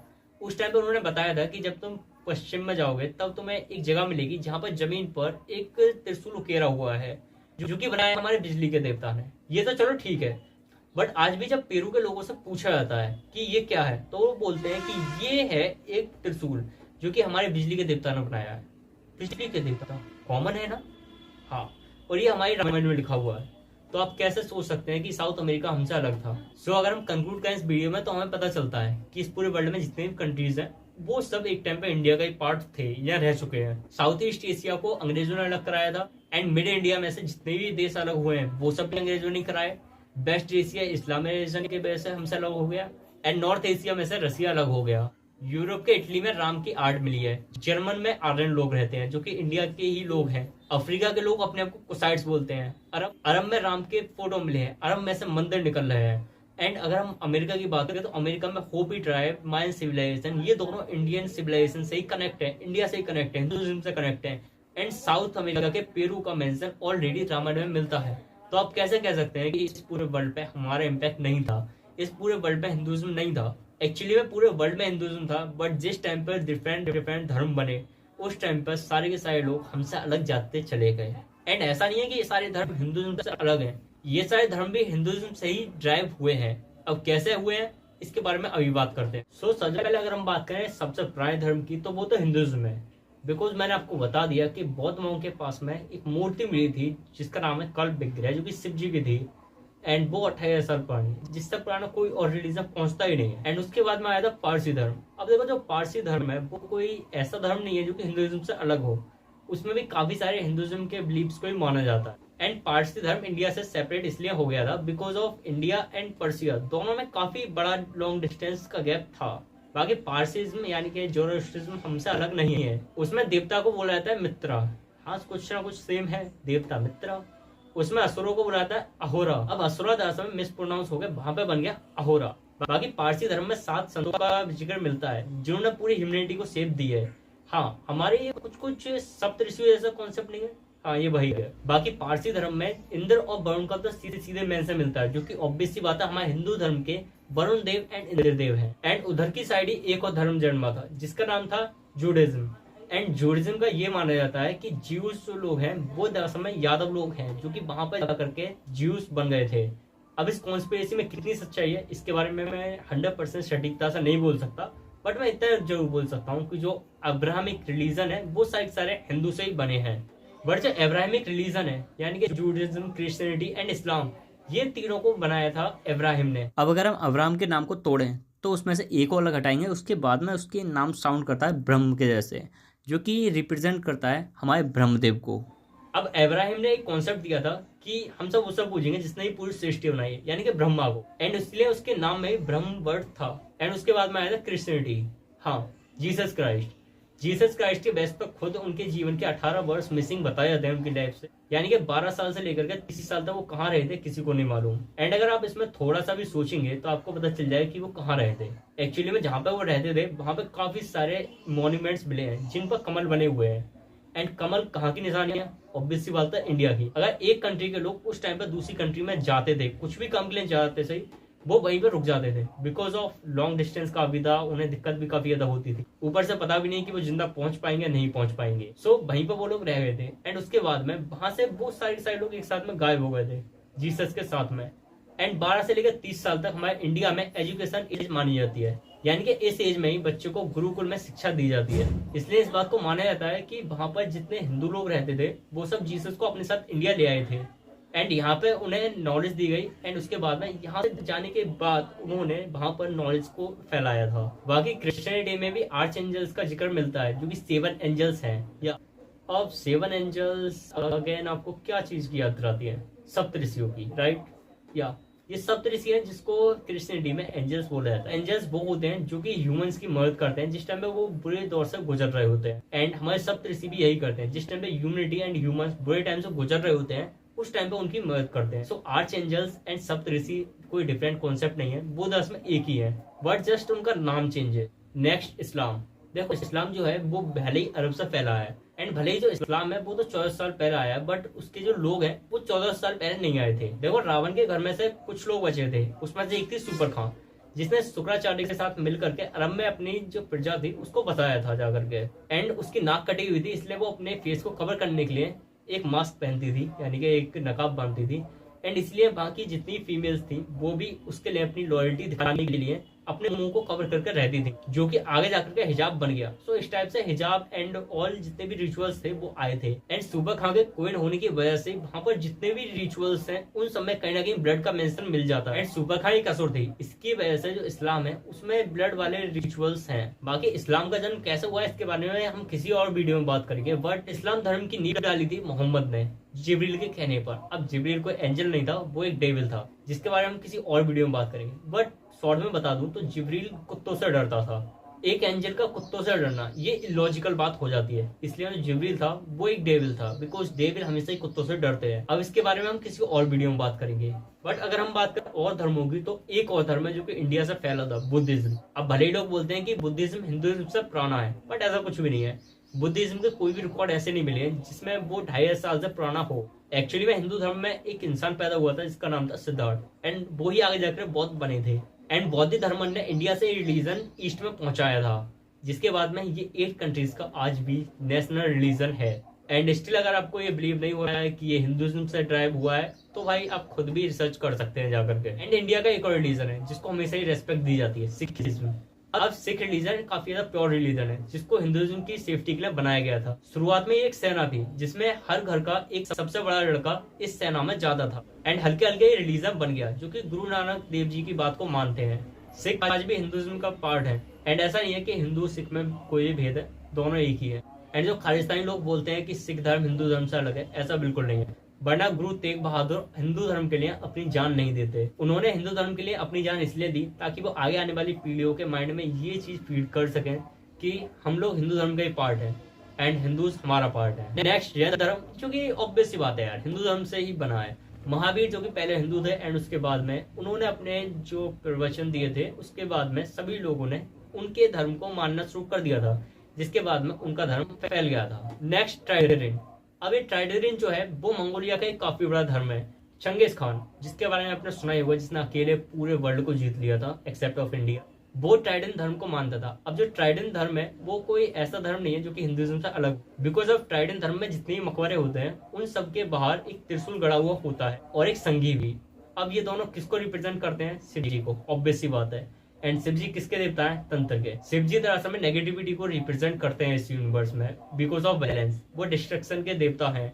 उस टाइम पे उन्होंने बताया था कि जब तुम पश्चिम में जाओगे तब तुम्हें एक जगह मिलेगी जहाँ पर जमीन पर एक त्रिशूल उकेरा हुआ है, जो कि बनाया हमारे बिजली के देवता ने। ये तो चलो ठीक है, बट आज भी जब पेरू के लोगों से पूछा जाता है कि ये क्या है, तो वो बोलते हैं कि ये है एक त्रिशूल जो कि हमारे बिजली के देवता ने बनाया है। बिजली के देवता कॉमन है ना? हाँ, और ये हमारी रामायण में लिखा हुआ है। तो आप कैसे सोच सकते हैं कि साउथ अमेरिका हमसे अलग था? सो अगर हम कंक्लूड करें इस वीडियो में, तो हमें पता चलता है कि इस पूरे वर्ल्ड में जितने भी कंट्रीज हैं वो सब एक टाइम पे इंडिया का ही पार्ट थे या रह चुके हैं। साउथ ईस्ट एशिया को अंग्रेजों ने अलग कराया था, एंड मिड इंडिया में से जितने भी देश अलग हुए हैं वो सब भी अंग्रेजों ने कराए। वेस्ट एशिया इस्लामाइजेशन की वजह से हमसे अलग हो गया, एंड नॉर्थ एशिया में से रसिया अलग हो गया। यूरोप के इटली में राम की आर्ट मिली है। जर्मन में आर्यन लोग रहते हैं जो कि इंडिया के ही लोग हैं। अफ्रीका के लोग अपने आप को कुसाइट्स बोलते हैं। अरब में राम के फोटो मिले हैं। अरब में से मंदिर निकल रहे हैं। एंड अगर हम अमेरिका की बात करें तो अमेरिका में होपी ट्राइब, मायन सिविलाइजेशन, ये दोनों इंडियन सिविलाइजेशन से ही कनेक्ट है, इंडिया से ही कनेक्ट है, हिंदुइज्म से कनेक्ट है। एंड साउथ अमेरिका के पेरू का मेंशन ऑलरेडी रामायण में मिलता है। तो आप कैसे कह सकते हैं कि इस पूरे वर्ल्ड पे हमारा इम्पैक्ट नहीं था, इस पूरे वर्ल्ड पे हिंदुइज्म नहीं था? एक्चुअली में पूरे वर्ल्ड में हिंदुइज्म था, बट जिस टाइम पर डिफरेंट धर्म बने उस टाइम पर सारे के सारे लोग हमसे अलग जाते चले गए। एंड ऐसा नहीं है कि ये सारे धर्म हिंदुइज्म से अलग हैं, ये सारे धर्म भी हिंदुइज्म से ही ड्राइव हुए हैं। अब कैसे हुए हैं इसके बारे में अभी बात करते हैं। सबसे पहले अगर हम बात करें सबसे पुराने धर्म की, तो वो तो हिंदुइज्म है। बिकॉज मैंने आपको बता दिया कि बौद्ध लोगों के पास में एक मूर्ति मिली थी जिसका नाम है कल्प विग्रह, जो कि शिव जी की थी, एंड वो 28 साल पुरानी, जिससे पुराना कोई और रिलीजन पहुंचता ही नहीं है। एंड उसके बाद में आया था पारसी धर्म। अब देखो, जो पारसी धर्म है वो कोई ऐसा धर्म नहीं है जो कि हिंदुइज्म से अलग हो, उसमें भी काफी सारे हिंदुइज्म के बिलीव्स को ही माना जाता है। एंड पारसी धर्म इंडिया से सेपरेट इसलिए हो गया था because of India and Persia दोनों में काफी बड़ा लॉन्ग डिस्टेंस का गैप था। बाकी पारसीज्म यानी कि जोरोस्ट्रिज्म हमसे अलग नहीं है। उसमें देवता को बोला जाता है मित्रा। हाँ, कुछ ना कुछ सेम है, देवता मित्रा। उसमें असुरों को बुलाता है अहोरा। अब असुरा दरअसल में मिस प्रोनाउंस हो गया, वहां पे बन गया अहोरा। बाकी पारसी धर्म में 7 संतों का जिक्र मिलता है जिन्होंने पूरी ह्यूमैनिटी को सेव दी है। हाँ, हमारे ये कुछ सप्तऋषि जैसा कॉन्सेप्ट नहीं है। हाँ, ये वही है। बाकी पारसी धर्म में इंद्र और वरुण का तो सीधे सीधे मेंशन मिलता है, जो कि ऑब्वियस सी बात है, हमारे हिंदू धर्म के वरुण देव एंड इंद्र देव है। एंड उधर की साइड ही एक और धर्म जन्मा था जिसका नाम था जूडाइज्म। एंड जूडाइज्म का ये माना जाता है कि ज्यूस जो लोग हैं वो दरअसल में यादव लोग हैं जो कि वहां पर जाकर के ज्यूस बन गए थे। अब इस कॉन्स्पिरेसी में कितनी सच्चाई है इसके बारे में मैं 100% सटीकता से नहीं बोल सकता, बट मैं इतना जरूर बोल सकता हूँ कि जो अब्राहमिक रिलीजन है वो सारे हिंदू से ही बने हैं। बट जो अब्राहमिक रिलीजन है यानी कि जूडाइज्म, क्रिश्चियनिटी एंड इस्लाम, ये तीनों को बनाया था इब्राहिम ने। अब अगर हम अब्राहम के नाम को तोड़ें तो उसमें से एक और हटाएंगे, उसके बाद में उसके नाम साउंड करता है ब्रह्म के जैसे, जो कि रिप्रेजेंट करता है हमारे ब्रह्मदेव को। अब इब्राहिम ने एक कॉन्सेप्ट दिया था कि हम सब उससे पूछेंगे जिसने ही पूरी सृष्टि बनाई है, यानी कि ब्रह्मा को। एंड इसलिए उसके नाम में ब्रह्म वर्ड था। एंड उसके बाद में आया था क्रिश्चियनिटी। हाँ, जीसस क्राइस्ट। जीसस क्राइस्ट के बेस पर खुद उनके जीवन के 18 वर्ष मिसिंग बताए जाते हैं उनकी लाइफ से, यानी कि 12 साल से लेकर के 30 साल तक वो कहाँ रहे थे किसी को नहीं मालूम। एंड अगर आप इसमें थोड़ा सा भी सोचेंगे तो आपको पता चल जाएगा कि वो कहाँ रहे थे। एक्चुअली में जहाँ पे वो रहते थे वहां पे काफी सारे मॉन्यूमेंट्स मिले हैं जिन पर कमल बने हुए हैं। एंड कमल कहाँ की निशानी है? ऑब्वियस सी बात है, इंडिया की। अगर एक कंट्री के लोग उस टाइम पे दूसरी कंट्री में जाते थे, कुछ भी काम के लिए जाते सही, वो वहीं पे रुक जाते थे। बिकॉज ऑफ लॉन्ग डिस्टेंस का भी था, उन्हें दिक्कत भी काफी ज्यादा होती थी। ऊपर से पता भी नहीं कि वो जिंदा पहुंच पाएंगे नहीं पहुंच पाएंगे। सो वहीं पे वो लोग रह गए थे। एंड उसके बाद में वहां से वो सारे लोग एक साथ में गायब हो गए थे जीसस के साथ में। एंड 12 से लेकर 30 साल तक हमारे इंडिया में एजुकेशन एज मानी जाती है, यानी कि इस एज में ही बच्चों को गुरुकुल में शिक्षा दी जाती है। इसलिए इस बात को माना जाता है कि वहां पर जितने हिंदू लोग रहते थे वो सब जीसस को अपने साथ इंडिया ले आए थे। एंड यहाँ पे उन्हें नॉलेज दी गई। एंड उसके बाद में यहाँ से जाने के बाद उन्होंने वहां पर नॉलेज को फैलाया था। बाकी क्रिश्चियनिटी में भी आर्च एंजल्स का जिक्र मिलता है जो कि 7 एंजल्स हैं। या अब 7 एंजल्स अगेन आपको क्या चीज की याद दिलाती है? सप्तऋषियों की, राइट? या ये सप्तऋषि है जिसको क्रिश्चियनिटी में एंजल्स बोला जाता है। एंजल्स वो होते हैं जो कि ह्यूमंस की मदद करते हैं जिस टाइम पे वो बुरे दौर से गुजर रहे होते हैं। एंड हमारे सप्तऋषि भी यही करते हैं, जिस टाइम पे ह्यूमनिटी एंड ह्यूमंस बुरे टाइम से गुजर रहे होते हैं उस टाइम पे उनकी मदद करते हैं। सो आर्च एंजल्स एंड सप्तऋषि कोई डिफरेंट कॉन्सेप्ट नहीं है, वो दरअसल में एक ही है, बट जस्ट उनका नाम चेंज है। नेक्स्ट, इस्लाम। देखो, इस्लाम जो है वो भले ही अरब से फैला है। एंड भले ही जो इस्लाम है वो तो 14 साल पहले आया है, बट उसके जो लोग हैं वो 14 साल पहले नहीं आए थे। देखो, रावण के घर में से कुछ लोग बचे थे, उसमें से एक थी सुपर खां, जिसने शुक्राचार्य के साथ मिलकर के अरब में अपनी जो प्रजा थी उसको बसाया था जाकर के। एंड उसकी नाक कटी हुई थी, इसलिए वो अपने फेस को कवर करने के लिए एक मास्क पहनती थी, यानी कि एक नकाब बांधती थी। एंड इसलिए बाकी जितनी फीमेल्स थी वो भी उसके लिए अपनी लॉयल्टी दिखाने के लिए अपने मुंह को कवर करके रहती थी, जो कि आगे जाकर के हिजाब बन गया। सो इस टाइप से हिजाब एंड ऑल जितने भी रिचुअल्स थे वो आए थे। एंड सूबा खान के क्वीन होने की वजह से वहां पर जितने भी रिचुअल्स हैं उन सब में कहीं ना कहीं ब्लड का मेंशन मिल जाता है। एंड सूबा खान एक असुर थी, इसकी वजह से जो इस्लाम है उसमें ब्लड वाले रिचुअल्स हैं। बाकी इस्लाम का जन्म कैसे हुआ इसके बारे में हम किसी और वीडियो में बात करेंगे। बट इस्लाम धर्म की नींव डाली थी मोहम्मद ने जिब्रील के कहने पर। अब जिब्रील कोई एंजल नहीं था, वो एक डेविल था, जिसके बारे में हम किसी और वीडियो में बात करेंगे। बट शॉर्ट में बता दूं तो जिब्रील कुत्तों से डरता था। एक एंजल का कुत्तों से डरना ये इलॉजिकल बात हो जाती है, इसलिए जो जिब्रील था वो एक डेविल था, बिकॉज डेविल हमेशा ही कुत्तों से डरते हैं। अब इसके बारे में हम किसी और वीडियो में बात करेंगे। बट अगर हम बात करें और धर्मों की तो एक और धर्म है जो कि इंडिया से फैला था, बुद्धिज्म। अब भले ही लोग बोलते हैं कि बुद्धिज्म हिंदुइज्म से पुराना है, बट ऐसा कुछ भी नहीं है। बुद्धिज्म के कोई भी रिकॉर्ड ऐसे नहीं मिले जिसमें वो 2,500 साल से पुराना हो। एक्चुअली में हिंदू धर्म में एक इंसान पैदा हुआ था जिसका नाम था सिद्धार्थ, एंड वो ही आगे जाकर बौद्ध बने थे। एंड बौद्ध धर्म ने इंडिया से रिलीजन ईस्ट में पहुंचाया था, जिसके बाद में ये 8 कंट्रीज का आज भी नेशनल रिलीजन है। एंड स्टिल अगर आपको ये बिलीव नहीं हो रहा है कि ये हिंदुइज्म से ड्राइव हुआ है तो भाई आप खुद भी रिसर्च कर सकते हैं जाकर के। एंड इंडिया का एक और रिलीजन है जिसको हमेशा ही रेस्पेक्ट दी जाती है, सिखिज्म। अब सिख रिलीजन काफी ज्यादा प्योर रिलीजन है जिसको हिंदुइज्म की सेफ्टी के लिए बनाया गया था। शुरुआत में एक सेना थी जिसमें हर घर का एक सबसे बड़ा लड़का इस सेना में ज्यादा था। एंड हल्के हल्के रिलीजन बन गया जो कि गुरु नानक देव जी की बात को मानते हैं। सिख आज भी हिंदुइज्म का पार्ट है। एंड ऐसा नहीं है कि हिंदू सिख में कोई भेद है, दोनों एक ही है। एंड जो खालिस्तानी लोग बोलते हैं कि सिख धर्म हिंदू धर्म से अलग है, ऐसा बिल्कुल नहीं है। वरना गुरु तेग बहादुर हिंदू धर्म के लिए अपनी जान नहीं देते। उन्होंने हिंदू धर्म के लिए अपनी जान इसलिए दी ताकि वो आगे आने वाली पीढ़ियों के माइंड में ये चीज फीड कर सकें कि हम लोग हिंदू धर्म का ही पार्ट है एंड हिंदूज हमारा पार्ट है। नेक्स्ट जैन धर्म, जो कि ऑब्वियस सी बात है यार, हिंदू धर्म से ही बना है। महावीर जो कि पहले हिंदू थे एंड उसके बाद में उन्होंने अपने जो प्रवचन दिए थे उसके बाद में सभी लोगों ने उनके धर्म को मानना शुरू कर दिया था, जिसके बाद में उनका धर्म फैल गया था। नेक्स्ट ट्राइडेरियन। अब ये ट्राइडेरियन जो है वो मंगोलिया का एक काफी बड़ा धर्म है। चंगेज खान, जिसके बारे में आपने सुना ही होगा, जिसने अकेले पूरे वर्ल्ड को जीत लिया था एक्सेप्ट ऑफ इंडिया, वो ट्राइडेंट धर्म को मानता था। अब जो ट्राइडेंट धर्म है वो कोई ऐसा धर्म नहीं है जो कि हिंदुइज्म से अलग, बिकॉज ऑफ ट्राइडेंट धर्म में जितने भी मकबरे होते हैं उन सबके बाहर एक त्रिशूल गड़ा हुआ होता है और एक संगी भी। अब ये दोनों किसको रिप्रेजेंट करते हैं? शिव जी को, ऑब्वियस सी बात है। एंड शिव जी किसके देवता हैं? तंत्र के। शिव जी दरअसल में नेगेटिविटी को रिप्रेजेंट करते हैं इस यूनिवर्स में बिकॉज ऑफ बैलेंस, वो डिस्ट्रक्शन के देवता हैं।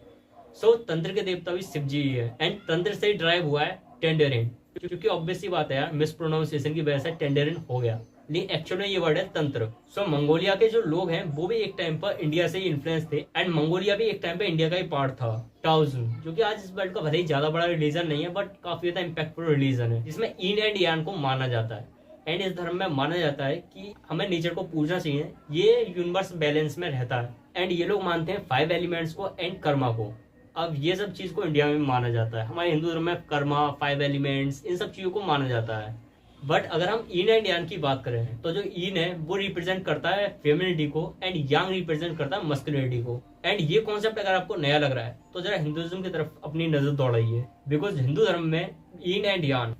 सो तंत्र के देवता भी शिव जी ही है। एंड तंत्र से ही ड्राइव हुआ है टेंडरिन, क्योंकि ऑब्वियस सी बात है यार, मिस प्रोनाउंसिएशन की वजह से टेंडरिन हो गया, लेकिन एक्चुअली में ये वर्ड है तंत्र। सो मंगोलिया के जो लोग हैं वो भी एक टाइम पर इंडिया से ही इन्फ्लुएंस थे एंड मंगोलिया भी एक टाइम पे इंडिया का ही पार्ट था। टाओइज्म, जो कि आज इस वर्ल्ड का भले ही ज्यादा बड़ा रिलीजन नहीं है बट काफी ज्यादा इम्पैक्टफुल रिलीजन है, जिसमें इन एंड यान को माना जाता है। एंड इस धर्म में माना जाता है कि हमें नेचर को पूजना चाहिए, ये यूनिवर्स बैलेंस में रहता है। एंड ये लोग मानते हैं 5 एलिमेंट्स को एंड कर्मा को। अब ये सब चीज को इंडिया में माना जाता है। हमारे हिंदू धर्म में कर्मा, 5 एलिमेंट्स, इन सब चीजों को माना जाता है। बट अगर हम इन एंड यांग की बात करें तो जो इन है वो रिप्रेजेंट करता है फेमिनिटी को एंड यांग रिप्रेजेंट करता है मस्कुलिनिटी को। एंड ये कॉन्सेप्ट अगर आपको नया लग रहा है तो जरा हिंदुइज्म की तरफ अपनी नजर दौड़ाइए, बिकॉज हिंदू धर्म में इन एंड यांग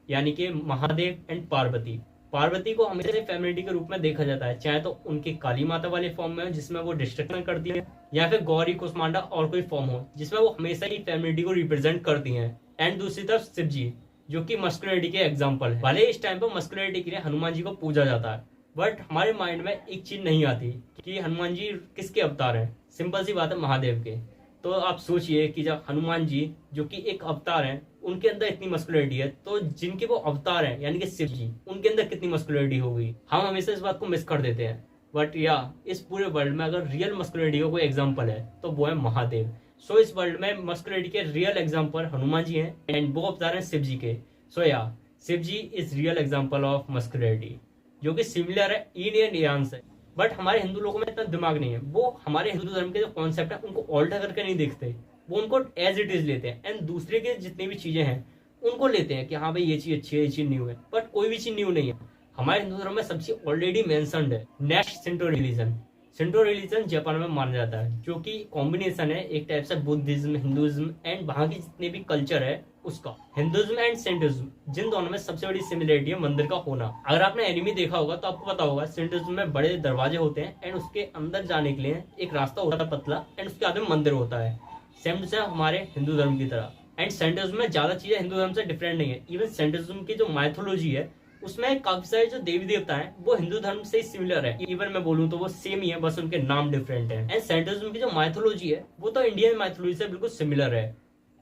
यानी कि महादेव एंड पार्वती को हमेशा फेमिनिटी के रूप में देखा जाता है, चाहे तो उनकी काली माता वाले फॉर्म में हो जिसमें वो डिस्ट्रक्शन करती है, या फिर गौरी कुष्मांडा और कोई फॉर्म हो जिसमें वो हमेशा ही फेमिनिटी को रिप्रेजेंट करती हैं। एंड दूसरी तरफ शिव जी जो कि मस्कुलिनिटी के एग्जाम्पल है। भले इस टाइम पर मस्कुलिनिटी के लिए हनुमान जी को पूजा जाता है, बट हमारे माइंड में एक चीज नहीं आती कि हनुमान जी किसके अवतार हैं। सिंपल सी बात है, महादेव के। तो आप सोचिए कि जब हनुमान जी जो कि एक अवतार हैं उनके अंदर इतनी मस्कुलिनिटी है, तो जिनके वो अवतार हैं यानी कि शिव जी, उनके अंदर कितनी मस्कुलिनिटी होगी। हम हमेशा इस बात को मिस कर देते हैं। बट या इस पूरे वर्ल्ड में अगर रियल मस्कुलिनिटी का कोई एग्जाम्पल है तो वो है महादेव। सो इस वर्ल्ड में मस्कुलिनिटी के रियल एग्जाम्पल हनुमान जी हैं एंड वो अवतार हैं शिव जी के। सो या Shiv ji is real example of masculinity, जो कि सिमिलर है इन एंड यांग से। बट हमारे हिंदू लोगों में इतना दिमाग नहीं है, वो हमारे हिंदू धर्म के जो कॉन्सेप्ट है उनको ऑल्टर करके नहीं देखते, वो उनको एज इट इज लेते हैं। एंड दूसरे के जितनी भी चीजें हैं उनको लेते हैं कि हाँ भाई ये चीज अच्छी है, ये चीज न्यू है, बट कोई भी चीज न्यू नहीं है। हमारे हिंदू धर्म में सब चीज ऑलरेडी मेंशन्ड है। Next Shinto religion. Shinto religion Japan में माना जाता है, जो कि कॉम्बिनेशन है एक टाइप से बुद्धिज्म, हिंदुइज्म एंड वहाँ की जितने भी कल्चर है उसका। हिंदुइज्म एंड सेंटिज्म जिन दोनों में सबसे बड़ी सिमिलरिटी है मंदिर का होना। अगर आपने एनिमी देखा होगा तो आपको पता होगा सेंटिज्म में बड़े दरवाजे होते हैं एंड उसके अंदर जाने के लिए एक रास्ता होता है पतला एंड उसके आगे मंदिर होता है, सेम से हमारे हिंदू धर्म की तरह। एंड सेंटिज्म में ज्यादा चीजें हिंदू धर्म से डिफरेंट नहीं है। इवन सेंटिज्म की जो माइथोलॉजी है उसमें काफी सारे जो देवी देवता हैं वो हिंदू धर्म से सिमिलर है। इवन मैं बोलूँ तो वो सेम ही है, बस उनके नाम डिफरेंट है। एंड सेंटिज्म की जो माइथोलॉजी है वो तो इंडियन माइथोलॉजी से बिल्कुल सिमिलर है।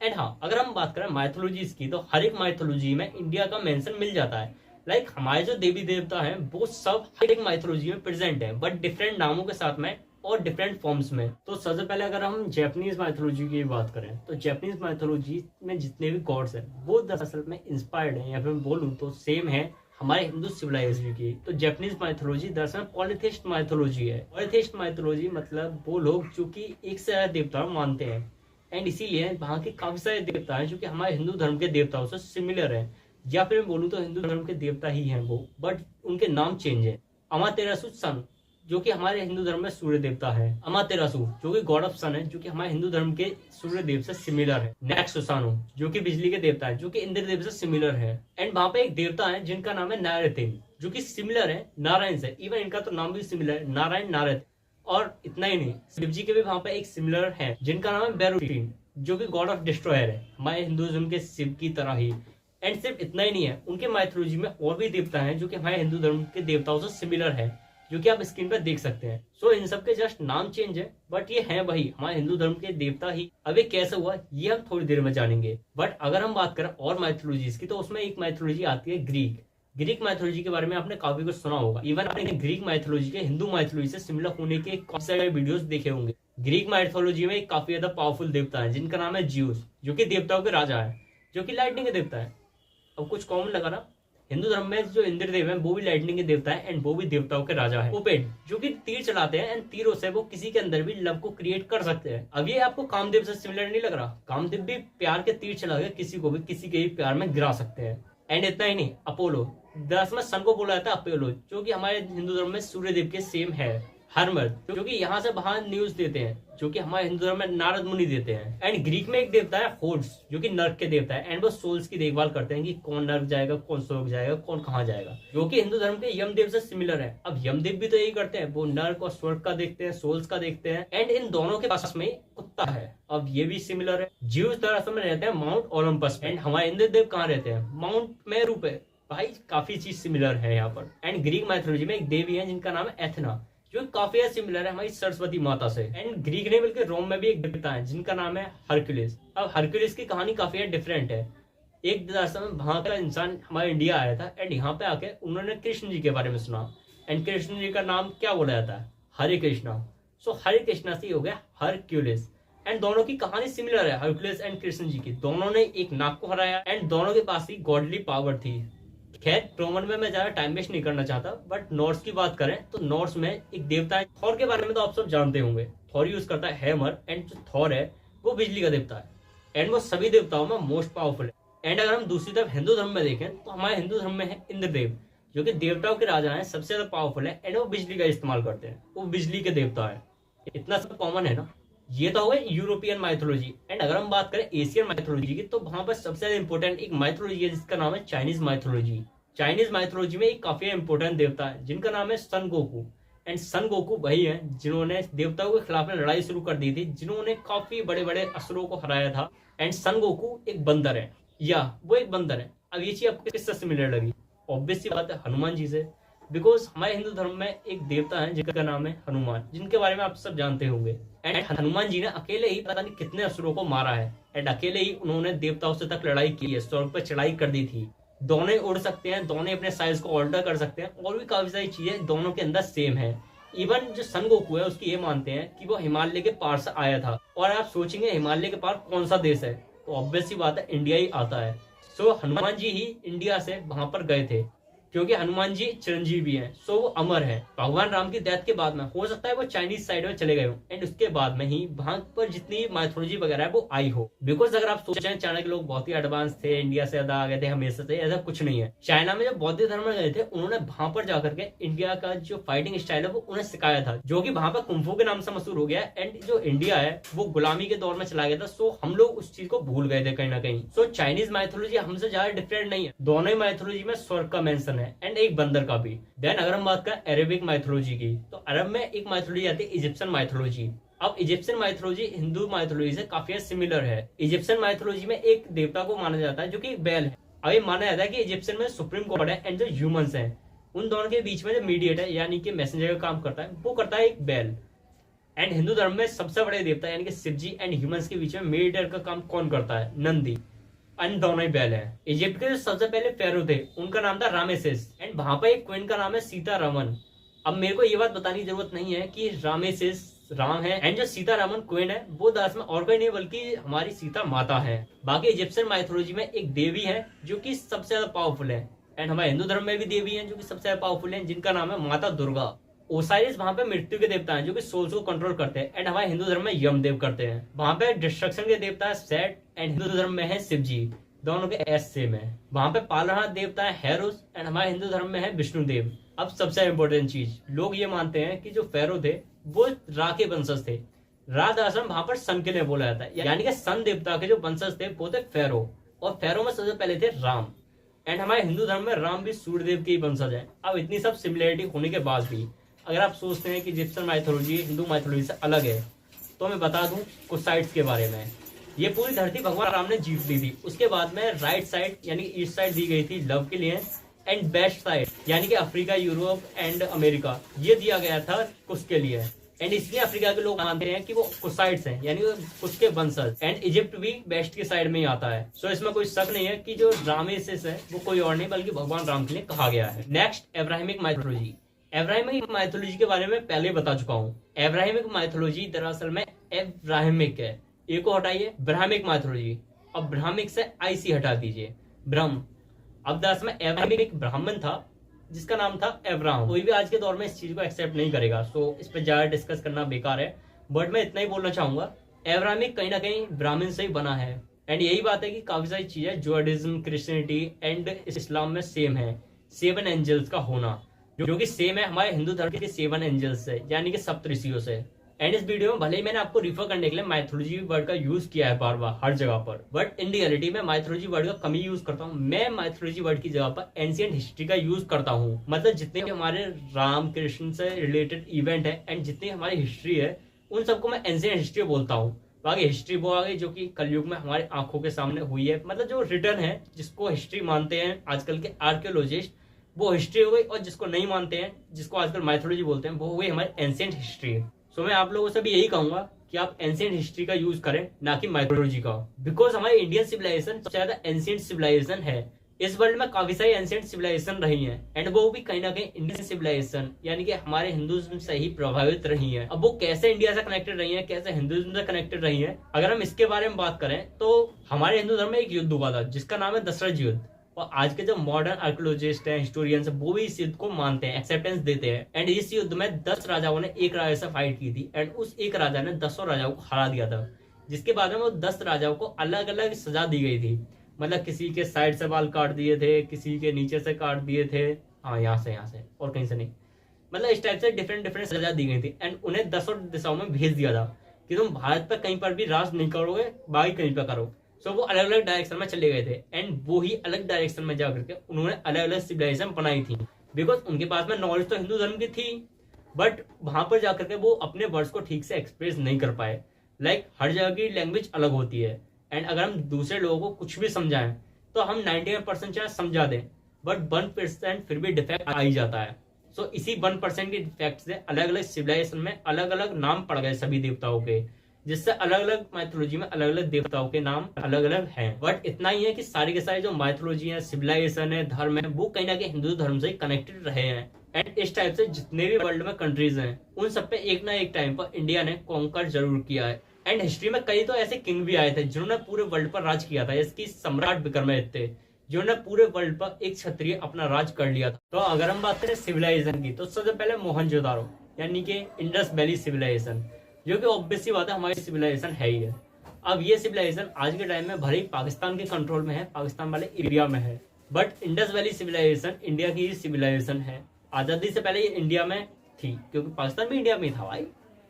एंड हाँ, अगर हम बात करें माइथोलॉजीज की तो हर एक माइथोलॉजी में इंडिया का मेंशन मिल जाता है। लाइक हमारे जो देवी देवता हैं वो सब हर एक माइथोलॉजी में प्रेजेंट है, बट डिफरेंट नामों के साथ में और डिफरेंट फॉर्म्स में। तो सबसे पहले अगर हम जैपनीज माइथोलॉजी की बात करें तो जैपनीज माइथोलॉजी में जितने भी गॉड्स हैं वो दरअसल में इंस्पायर्ड है, या फिर बोलूँ तो सेम है हमारे हिंदू सिविलाइजेशन की। तो जैपनीज माइथोलॉजी दरअसल पॉलीथेइस्ट माइथोलॉजी है। पॉलीथेइस्ट माइथोलॉजी मतलब वो लोग जो कि एक से ज्यादा देवता मानते हैं एंड इसीलिए वहाँ के काफी सारे देवता हैं जो कि हमारे हिंदू धर्म के देवताओं से सिमिलर है, या फिर मैं बोलूँ तो हिंदू धर्म के देवता ही हैं वो, बट उनके नाम चेंज है। अमातेरासु सन जो कि हमारे हिंदू धर्म में सूर्य देवता है, अमातेरासु जो कि गॉड ऑफ सन है जो कि हमारे हिंदू धर्म के सूर्य देव से सिमिलर है। नेक्स्ट सुसानु जो कि बिजली के देवता है जो कि इंद्र देव से सिमिलर है। एंड वहाँ पे एक देवता है जिनका नाम है नारयतिन जो कि सिमिलर है नारायण से। इवन इनका तो नाम भी सिमिलर है, नारायण नारद। और इतना ही नहीं, शिव जी के भी वहाँ पे एक सिमिलर है जिनका नाम है बेरुटीन जो कि गॉड ऑफ डिस्ट्रॉयर है, हमारे हिंदुइज्म के शिव की तरह ही। एंड सिर्फ इतना ही नहीं है, उनके माइथोलॉजी में और भी देवता हैं जो कि हमारे हिंदू धर्म के देवताओं से सिमिलर है, जो कि आप स्क्रीन पर देख सकते हैं। सो इन सब के जस्ट नाम चेंज है, बट ये है वही हमारे हिंदू धर्म के देवता ही। अब ये कैसे हुआ ये हम थोड़ी देर में जानेंगे। बट अगर हम बात करें और माइथोलॉजीज की तो उसमें एक माइथोलॉजी आती है ग्रीक माइथोलॉजी के बारे में आपने काफी कुछ सुना होगा। इवन आपने ग्रीक माइथोलॉजी के हिंदू माइथोलॉजी से सिमिलर होने के काफी सारे वीडियोस देखे होंगे। ग्रीक माइथोलॉजी में एक काफी ज्यादा पावरफुल देवता है जिनका नाम है जियूस, जो कि देवताओं के राजा है, जो कि लाइटनिंग के देवता है। अब कुछ कॉमन लगा ना, हिंदू धर्म में जो इंद्रदेव है वो भी लाइटनिंग के देवता है एंड वो भी देवताओं के राजा है। कुपेड जो कि तीर चलाते हैं एंड तीरों से वो किसी के अंदर भी लव को क्रिएट कर सकते हैं। अब ये आपको कामदेव से सिमिलर नहीं लग रहा? कामदेव भी प्यार के तीर चला के किसी को भी किसी के भी प्यार में गिरा सकते हैं। एंड इतना ही नहीं, अपोलो दरअसल में सन को बोला जाता है अपोलो, जो कि हमारे हिंदू धर्म में सूर्य देव के सेम है। हरमर्द जो कि यहाँ से बाहर न्यूज देते हैं, जो कि हमारे हिंदू धर्म में नारद मुनि देते हैं। एंड ग्रीक में एक देवता है होर्स जो कि नर्क के देवता है एंड वो सोल्स की देखभाल करते हैं कि कौन नर्क जाएगा, कौन स्वर्ग जाएगा, कौन कहाँ जाएगा, जो कि हिंदू धर्म के यमदेव से सिमिलर है। अब यमदेव भी तो यही करते हैं, वो नर्क और स्वर्ग का देखते हैं, सोल्स का देखते हैं। एंड इन दोनों के पास में कुत्ता है, अब ये भी सिमिलर है। ज्यूस दरअसल में रहते हैं माउंट ओलंपस एंड हमारे इंद्रदेव कहाँ रहते हैं? माउंट मेरू पे। भाई काफी चीज सिमिलर है यहाँ पर। एंड ग्रीक माइथोलॉजी में एक देवी है जिनका नाम है एथना, जो काफी सिमिलर है हमारी सरस्वती माता से। एंड ग्रीक ने बल्कि रोम में भी एक देवता है जिनका नाम है हरक्यूलिस। अब हरक्यूलिस की कहानी काफी डिफरेंट है। एक दरअसल में वहां का इंसान हमारे इंडिया आया था एंड यहाँ पे आके उन्होंने कृष्ण जी के बारे में सुना एंड कृष्ण जी का नाम क्या बोला जाता है? हरे कृष्णा। सो हरे कृष्णा से हो गया हरक्यूलिस। एंड दोनों की कहानी सिमिलर है, हरक्यूलिस एंड कृष्ण जी की। दोनों ने एक नाग को हराया एंड दोनों के पास ही गॉडली पावर थी। खैर रोमन में मैं ज्यादा टाइम वेस्ट नहीं करना चाहता, बट नॉर्स की बात करें तो नॉर्स में एक देवता है थॉर के बारे में तो आप सब जानते होंगे। थॉर यूज करता है हैमर एंड जो थॉर है वो बिजली का देवता है एंड वो सभी देवताओं में मोस्ट पावरफुल है। एंड अगर हम दूसरी तरफ हिंदू धर्म में देखें तो हमारे हिंदू धर्म में है इंद्रदेव, जो कि देवताओं के राजा है, सबसे ज्यादा पावरफुल है एंड वो बिजली का इस्तेमाल करते हैं, वो बिजली के देवता है। इतना सब कॉमन है ना। ये तो हो गया यूरोपियन माइथोलॉजी। एंड अगर हम बात करें एशियन माइथोलॉजी की तो वहां पर सबसे ज्यादा इंपॉर्टेंट एक माइथोलॉजी है जिसका नाम है चाइनीज माइथोलॉजी। चाइनीज माइथोलॉजी में एक काफी इंपॉर्टेंट देवता है जिनका नाम है सन गोकू। एंड सन गोकू वही है जिन्होंने देवताओं के खिलाफ में लड़ाई शुरू कर दी थी, जिन्होंने काफी बड़े बड़े असुरों को हराया था। एंड सन गोकू एक बंदर है, या वो एक बंदर है। अब ये चीज आपको किससे सिमिलर लगी? ऑब्वियस सी बात है हनुमान जी से, बिकॉज हमारे हिंदू धर्म में एक देवता है जिनका नाम है हनुमान, जिनके बारे में आप सब जानते होंगे। एंड हनुमान जी ने अकेले ही पता नहीं कितने असुरों को मारा है एंड अकेले ही उन्होंने देवताओं से तक लड़ाई की है, स्वर्ग पर चढ़ाई कर दी थी। दोनों उड़ सकते हैं, दोनों अपने साइज को ऑल्टर कर सकते हैं और भी काफी सारी चीजें दोनों के अंदर सेम है। इवन जो सन गोकू है उसकी ये मानते हैं कि वो हिमालय के पार से आया था। और आप सोचेंगे हिमालय के पार कौन सा देश है, तो ऑब्वियस सी बात है इंडिया ही आता है। सो हनुमान जी ही इंडिया से वहां पर गए थे क्योंकि हनुमान जी चिरंजीवी हैं, सो वो अमर है। भगवान राम की डेथ के बाद में हो सकता है वो चाइनीज साइड में चले गए हो, एंड उसके बाद में ही वहां पर जितनी माइथोलॉजी वगैरह है वो आई हो। बिकॉज अगर आप सोचें चाइना के लोग बहुत ही एडवांस थे, इंडिया से ज्यादा आगे थे हमेशा से, ऐसा कुछ नहीं है। चाइना में जब बौद्ध धर्म में गए थे, उन्होंने वहां पर जाकर के इंडिया का जो फाइटिंग स्टाइल है वो उन्हें सिखाया था, जो कि वहां पर कुंफू के नाम से मशहूर हो गया। एंड जो इंडिया है वो गुलामी के दौर में चला गया था, सो हम लोग उस चीज को भूल गए थे कहीं ना कहीं। सो चाइनीज माइथोलॉजी हमसे ज्यादा डिफरेंट नहीं है, दोनों ही माइथोलॉजी में स्वर्ग का मेंशन है एंड एक बंदर का भी। देन अगर हम बात करें अरेबिक माइथोलॉजी की, तो अरब में एक माइथोलॉजी आती है इजिप्शियन माइथोलॉजी। अब इजिप्शियन माइथोलॉजी हिंदू माइथोलॉजी से काफी सिमिलर है। इजिप्शियन माइथोलॉजी में एक देवता को माना जाता है जो कि एक बैल है। अब ये माना जाता है कि इजिप्शियन में सुप्रीम गॉड है एंड जो ह्यूमंस हैं उन दोनों के बीच में जो मीडिएटर है यानी कि मैसेंजर का काम करता है, वो करता है एक बैल। एंड हिंदू धर्म में सबसे बड़े देवता यानी कि शिव जी एंड ह्यूमंस के बीच में मीडिएटर का काम कौन करता है? नंदी। एंड दोनों ही बैल है। इजिप्ट के जो सबसे पहले फेरो थे उनका नाम था रामेसेस, एंड वहां पर एक क्वीन का नाम है सीता रमन। अब मेरे को ये बात बताने की जरूरत नहीं है कि रामेसेस राम है एंड जो सीता रामन क्वीन है वो दरअसल में और कोई नहीं बल्कि हमारी सीता माता है। बाकी इजिप्शियन माइथोलॉजी में एक देवी है जो कि सबसे ज्यादा पावरफुल है, एंड हमारे हिंदू धर्म में भी देवी है जो कि सबसे ज्यादा पावरफुल है, जिनका नाम है माता दुर्गा। ओसाइरिस वहां पे मृत्यु के देवता हैं जो कि सोल्स को कंट्रोल करते हैं, एंड हमारे हिंदू धर्म में यमदेव करते हैं। वहां पे डिस्ट्रक्शन के देवता है सेट, एंड हिंदू धर्म में है शिव जी, दोनों के एस सेम है। वहां पे पालनहार देवता है हेरुस, एंड हमारे हिंदू धर्म में है विष्णुदेव। अब सबसे इंपॉर्टेंट चीज, लोग ये मानते हैं कि जो फेरो थे वो रा के वंशज थे। रा दरअसल वहां पर सन के लिए बोला जाता है, यानी कि सन देवता के जो वंशज थे वो थे फेरो, और फेरो में सबसे पहले थे राम। एंड हमारे हिंदू धर्म में राम भी सूर्यदेव के ही वंशज है। अब इतनी सब सिमिलरिटी होने के बाद भी अगर आप सोचते हैं कि इजिप्शियन माइथोलॉजी हिंदू माइथोलॉजी से अलग है, तो मैं बता दूं कुछ साइड्स के बारे में। ये पूरी धरती भगवान राम ने जीत ली थी। उसके बाद में राइट साइड यानी कि ईस्ट साइड दी गई थी लव के लिए, एंड वेस्ट साइड यानी कि अफ्रीका, यूरोप एंड अमेरिका ये दिया गया था कुश के लिए। एंड इसलिए अफ्रीका के लोग मानते हैं कि वो कुसाइड्स हैं यानी कुश के वंशज। एंड इजिप्ट भी वेस्ट की साइड में ही आता है। सो इसमें कोई शक नहीं है कि जो रामेसेस है वो कोई और नहीं बल्कि भगवान राम के लिए कहा गया है। Next Abrahamic mythology. Abrahamic mythology के बारे में पहले बता चुका हूँ। अब्राहमिक माइथोलॉजी दरअसल में अब्राहमिक है, ए को हटाइए, ब्राह्मिक माइथोलॉजी। अब ब्राह्मिक से आईसी हटा दीजिए, ब्रह्म। अब दरअसल में अब्राहमिक एक ब्राह्मण था जिसका नाम था अब्राहम। कोई भी आज के दौर में इस चीज को एक्सेप्ट नहीं करेगा, सो इस पर ज्यादा डिस्कस करना बेकार है, बट मैं इतना ही बोलना चाहूंगा, अब्राहमिक कहीं ना कहीं ब्राह्मण से ही बना है। एंड यही बात है कि काफी सारी चीजें जुडाइज्म, क्रिश्चियनिटी एंड इस्लाम में सेम है। 7 एंजल्स का होना जो कि सेम है हमारे हिंदू धर्म के 7 एंजल्स से यानी कि सप्तऋषियों से। एंड इस वीडियो में भले ही मैंने आपको रिफर करने के लिए माइथोलॉजी वर्ड का यूज किया है बार बार हर जगह पर, बट इन रियलिटी में माइथोलॉजी वर्ड का कम ही यूज करता हूँ। मैं माइथोलॉजी वर्ड की जगह पर एंशिएंट हिस्ट्री का यूज करता हूँ। मतलब जितने भी हमारे राम कृष्ण से रिलेटेड इवेंट है एंड जितनी हमारी हिस्ट्री है उन सबको मैं एंशिएंट हिस्ट्री बोलता हूँ। बाकी हिस्ट्री वो आ गई जो कि कलयुग में हमारे आंखों के सामने हुई है, मतलब जो रिटर्न है, जिसको हिस्ट्री मानते हैं आजकल के आर्कियोलॉजिस्ट वो हिस्ट्री हो गई, और जिसको नहीं मानते हैं, जिसको आजकल माइथोलॉजी बोलते हैं, वो हो गई हमारी एंशिएंट हिस्ट्री। सो मैं आप लोगों से भी यही कहूंगा कि आप एंशिएंट हिस्ट्री का यूज करें ना कि माइथोलॉजी का, बिकॉज हमारी इंडियन सिविलाइजेशन सबसे ज्यादा एंशिएंट सिविलाइजेशन है। इस वर्ल्ड में काफी सारी एंशिएंट सिविलाइजेशन रही हैं, एंड वो भी कहीं ना कहीं इंडियन सिविलाइजेशन यानी कि हमारे हिंदुइज्म से ही प्रभावित रही हैं। अब वो कैसे इंडिया से कनेक्टेड रही हैं, कैसे हिंदुइज्म से कनेक्टेड रही हैं, अगर हम इसके बारे में बात करें तो हमारे हिंदू धर्म में एक युद्ध हुआ था जिसका नाम है दशरथ युद्ध, और आज के जो मॉडर्न आर्कियोलॉजिस्ट हैं, हिस्टोरियंस हैं, वो भी इस युद्ध को मानते हैं, एक्सेप्टेंस देते हैं। एंड इस युद्ध में 10 राजाओं ने एक राजा से फाइट की थी, एंड उस एक राजा ने 10 राजाओं को हरा दिया था, जिसके बाद में वो 10 राजाओं को अलग अलग सजा दी गई थी। मतलब किसी के साइड से बाल काट दिए थे, किसी के नीचे से काट दिए थे, हाँ यहाँ से और कहीं से नहीं, मतलब इस टाइप से डिफरेंट डिफरेंट सजा दी गई थी। एंड उन्हें 10 दिशाओं में भेज दिया था कि तुम भारत पर कहीं पर भी राज नहीं करोगे, बाकी कहीं पर करो। सो वो अलग अलग डायरेक्शन में चले गए थे, एंड वो ही अलग डायरेक्शन में जा करके उन्होंने अलग अलग सिविलाइजेशन बनाई थी, बिकॉज उनके पास में नॉलेज तो हिंदू धर्म की थी, बट वहां पर जाकर के वो अपने वर्ड्स को ठीक से एक्सप्रेस नहीं कर पाए। लाइक हर जगह की लैंग्वेज अलग होती है, एंड अगर हम दूसरे लोगों को कुछ भी समझाएं तो हम 99% चाहे समझा दें, बट 1% फिर भी डिफेक्ट आ ही जाता है। सो इसी 1% के डिफेक्ट से अलग अलग सिविलाइजेशन में अलग अलग नाम पड़ गए सभी देवताओं के, जिससे अलग अलग माइथोलॉजी में अलग अलग देवताओं के नाम अलग अलग हैं। बट इतना ही है कि सारी के सारे जो माइथोलॉजी है, सिविलाइजेशन है, धर्म है, वो कहीं ना कहीं हिंदू धर्म से कनेक्टेड रहे हैं। एंड इस टाइप से जितने भी वर्ल्ड में कंट्रीज हैं उन सब पे एक ना एक टाइम पर इंडिया ने कॉन्कर जरूर किया है। एंड हिस्ट्री में कई तो ऐसे किंग भी आए थे जिन्होंने पूरे वर्ल्ड पर राज किया था, जैसे कि सम्राट विक्रमादित्य, जिन्होंने पूरे वर्ल्ड पर एक क्षत्रिय अपना राज कर लिया था। तो अगर हम बात करें सिविलाइजेशन की, तो सबसे पहले मोहनजोदारो यानी कि इंडस वैली सिविलाइजेशन, जो कि ऑब्वियस सी बात है हमारी सिविलाइजेशन है ही है। अब ये सिविलाइजेशन आज के टाइम में भले ही पाकिस्तान के कंट्रोल में है, पाकिस्तान वाले एरिया में है, but Indus Valley civilisation India की ही सिविलाइजेशन है। आजादी से पहले ये इंडिया में थी, क्योंकि पाकिस्तान भी इंडिया में था भाई।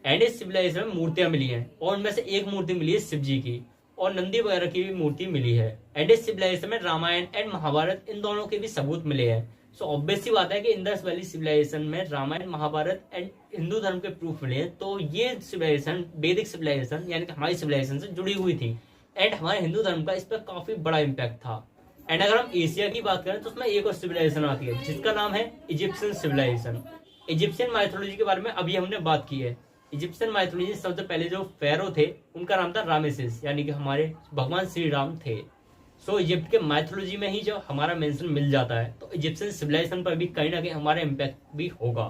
एंड इस सिविलाइजेशन में मूर्तियां मिली हैं, और उनमें से एक मूर्ति मिली है शिव जी की, और नंदी वगैरह की भी मूर्ति मिली है। एंड इस सिविलाइजेशन में रामायण एंड महाभारत इन दोनों के भी सबूत मिले हैं। सो ऑब्वियस सी बात है कि इंडस वैली सिविलाइजेशन में रामायण महाभारत एंड हिंदू धर्म के प्रूफ मिले हैं। तो ये सिविलाइजेशन वैदिक सिविलाइजेशन यानी कि हमारी सिविलाइजेशन से जुड़ी हुई थी, एंड हमारे हिंदू धर्म का इस पर काफी बड़ा इम्पैक्ट था। एंड अगर हम एशिया की बात करें तो उसमें एक और सिविलाइजेशन आती है जिसका नाम है इजिप्शियन सिविलाइजेशन। इजिप्शियन माइथोलॉजी के बारे में अभी हमने बात की है। इजिप्शियन माइथोलॉजी सबसे पहले जो फेरो थे उनका नाम था रामेसिस, यानी कि हमारे भगवान श्री राम थे। सो इजिप्ट के माइथोलॉजी में ही जब हमारा मेंशन मिल जाता है तो इजिप्शियन सिविलाइजेशन पर भी कहीं ना कहीं हमारा इम्पैक्ट भी होगा,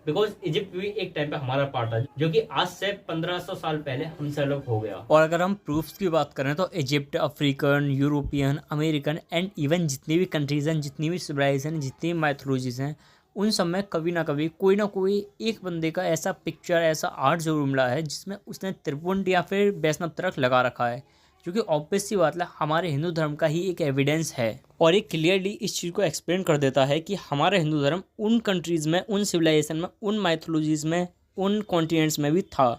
बिकॉज इजिप्ट भी एक टाइम पे हमारा पार्ट था, जो कि आज से 1500 साल पहले हमसे अलग हो गया। और अगर हम प्रूफ्स की बात करें तो Egypt, African, European, American and even जितनी भी कंट्रीज़ हैं, जितनी भी सिविलाइजेशन, जितनी भी माइथोलॉजीज़ हैं, उन सब में कभी ना कभी कोई ना कोई एक बंदे का ऐसा पिक्चर, ऐसा आर्ट जरूर मिला है जिसमें उसने त्रिपुंड या फिर वैष्णव तर्क लगा रखा है, जो कि ऑब्वियस सी बात है हमारे हिंदू धर्म का ही एक एविडेंस है। और ये क्लियरली इस चीज़ को एक्सप्लेन कर देता है कि हमारा हिंदू धर्म उन कंट्रीज़ में, उन सिविलाइजेशन में, उन माइथोलॉजीज़ में, उन कॉन्टिनेंट्स में भी था,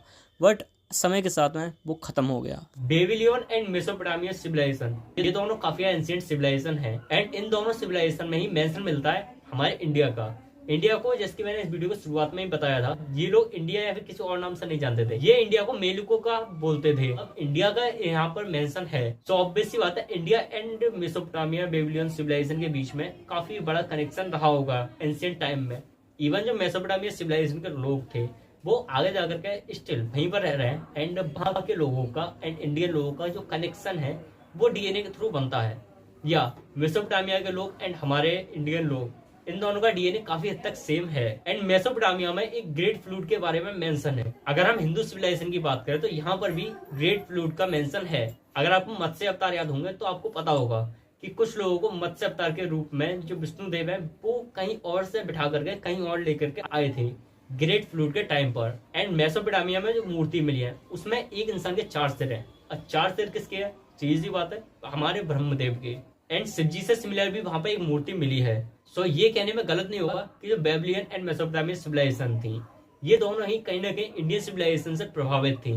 बट समय के साथ में वो खत्म हो गया। बेबीलोन एंड मेसोपोटामिया सिविलाइजेशन, ये दोनों काफी एंशिएंट सिविलाइजेशन है, एंड इन दोनों सिविलाइजेशन में ही मेंशन मिलता है हमारे इंडिया का। इंडिया को, जैसे कि मैंने इस वीडियो को शुरुआत में ही बताया था, ये लोग इंडिया या फिर किसी और नाम से नहीं जानते थे, ये इंडिया को मेलुको का बोलते थे। अब इंडिया का यहाँ पर मेंशन है, सो ऑब्वियस सी बात है India and Mesopotamia Babylon civilisation के बीच में काफी बड़ा कनेक्शन रहा होगा एंशिएंट टाइम में। इवन जो मेसोपोटामिया सिविलाइजेशन के लोग थे वो आगे जाकर के स्टिल वहीं पर रह रहे हैं, एंड वहां के लोगों का एंड इंडियन लोगों का जो कनेक्शन है वो डीएनए के थ्रू बनता है। या मेसोपोटामिया के लोग एंड हमारे इंडियन लोग, इन दोनों का डीएनए काफी हद तक सेम है। एंड मेसोपोटामिया में एक ग्रेट फ्लूड के बारे में मेंशन है। अगर हम हिंदू सिविलाइजेशन की बात करें तो यहाँ पर भी ग्रेट फ्लूड का मेंशन है। अगर आपको मत्स्य अवतार याद होंगे तो आपको पता होगा कि कुछ लोगों को मत्स्य अवतार के रूप में जो विष्णु देव है वो कहीं और से बिठा करके कहीं और लेकर के आए थे ग्रेट फ्लूड के टाइम पर। एंड मेसोपोटामिया में जो मूर्ति मिली है उसमें एक इंसान के 4 सिर है, और 4 सिर किसके है? सीधी बात है हमारे ब्रह्मदेव के। एंड शिव जी से सिमिलर भी वहां पर एक मूर्ति मिली है। सो ये कहने में गलत नहीं होगा कि जो बेबीलोन एंड मेसोपोटामिया सिविलाइजेशन थी ये दोनों ही कहीं ना कहीं इंडियन सिविलाइजेशन से प्रभावित थी,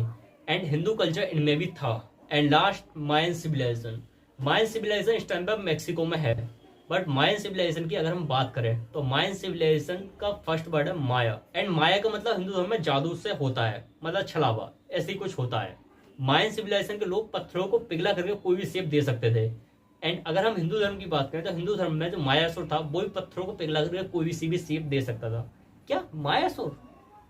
एंड हिंदू कल्चर इनमें भी था। And last Mayan civilisation. Mayan civilisation इस टाइम पर मेक्सिको में है, बट मायन सिविलाइजेशन की अगर हम बात करें तो मायन सिविलाइजेशन का फर्स्ट वर्ड है माया, एंड माया का मतलब हिंदू धर्म में जादू से होता है, मतलब छलावा, ऐसे ही कुछ होता है। मायन सिविलाइजेशन के लोग पत्थरों को पिघला करके कोई भी शेप दे सकते थे। एंड अगर हम हिंदू धर्म की बात करें तो हिंदू धर्म में जो मायासुर था वो भी पत्थरों को पिघला करके कोई भी सी भी शेप दे सकता था। क्या मायासुर?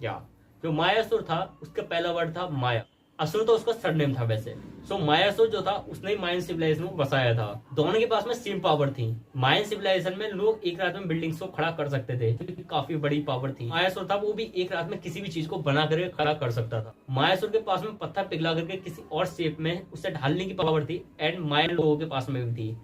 या जो मायासुर था उसका पहला वर्ड था माया, असुर तो उसका सरनेम था वैसे। सो मायासुर जो था उसने ही मायन सिविलाइजेशन को बसाया था। दोनों के पास में सेम पावर थी। मायन सिविलाइजेशन में लोग एक रात में बिल्डिंग्स को खड़ा कर सकते थे, क्योंकि काफी बड़ी पावर थी। मायासुर था वो भी एक रात में किसी भी चीज को बना करके खड़ा कर सकता था। मायासुर के पास में पत्थर पिघला करके किसी और शेप में उसे ढालने की पावर थी, एंड मायन लोगों के पास में भी थी।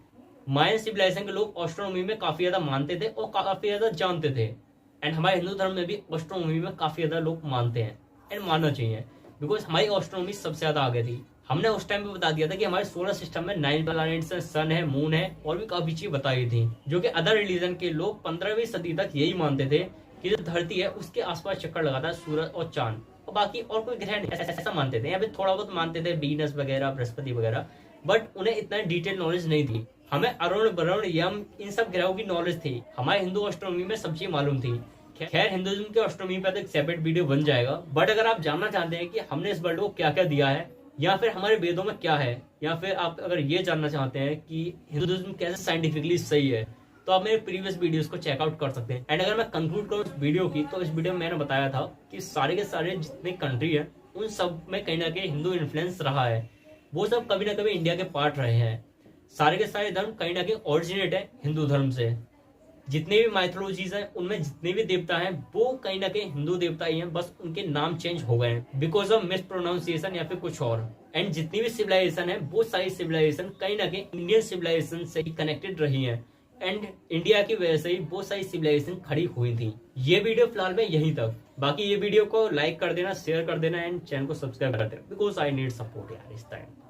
मायन सिविलाइजेशन के लोग एस्ट्रोनॉमी में काफी ज्यादा मानते थे और काफी ज्यादा जानते थे, एंड हमारे हिंदू धर्म में भी एस्ट्रोनॉमी में काफी ज्यादा लोग मानते हैं, एंड मानना चाहिए, बिकॉज हमारी एस्ट्रोनॉमी सबसे ज्यादा आगे थी। हमने उस टाइम पे बता दिया था कि हमारे सोलर सिस्टम में 9 प्लैनेट्स हैं, सन है, मून है, और भी काफी चीज बताई थी, जो कि अदर रिलीजन के लोग 15वीं सदी तक यही मानते थे कि जो धरती है उसके आसपास चक्कर लगाता है सूरज और चांद, और बाकी और कोई ग्रह नहीं, ऐसा मानते थे। या फिर थोड़ा बहुत मानते थे वीनस वगैरह, बृहस्पति वगैरह, बट उन्हें इतना डिटेल नॉलेज नहीं थी। हमें अरुण, वरुण, यम, इन सब ग्रहों की नॉलेज थी। हमारे हिंदू एस्ट्रोनॉमी में सब चीज मालूम थी। खैर हिंदुइज्म के एस्ट्रोनॉमी पर एक सेपरेट वीडियो बन जाएगा, बट अगर आप जानना चाहते हैं कि हमने इस वर्ल्ड को क्या क्या दिया है, या फिर हमारे वेदों में क्या है, या फिर आप अगर ये जानना चाहते हैं कि हिंदुइज्म कैसे साइंटिफिकली सही है, तो आप मेरे प्रीवियस वीडियोस को चेकआउट कर सकते हैं। एंड अगर मैं कंक्लूड करूँ इस वीडियो की, तो इस वीडियो में मैंने बताया था कि सारे के सारे जितने कंट्री है उन सब में कहीं ना कहीं हिंदू इन्फ्लुएंस रहा है। वो सब कभी ना कभी इंडिया के पार्ट रहे हैं। सारे के सारे धर्म कहीं ना कहीं ओरिजिनेट है हिंदू धर्म से। जितने भी माइथोलॉजीज हैं उनमें जितने भी देवता हैं वो कहीं ना कहीं हिंदू देवता ही हैं, बस उनके नाम चेंज हो गए हैं बिकॉज ऑफ मिस प्रोनाउंसिएशन या फिर कुछ और। एंड जितनी भी सिविलाइजेशन है वो सारी सिविलाइजेशन कहीं ना कहीं इंडियन सिविलाइजेशन से ही कनेक्टेड रही है एंड इंडिया की वजह से ही वो सारी सिविलाइजेशन खड़ी हुई थी। ये वीडियो फिलहाल में यहीं तक, बाकी ये वीडियो को लाइक कर देना, शेयर कर देना एंड चैनल को सब्सक्राइब कर देना बिकॉज आई नीड सपोर्ट यार इस टाइम।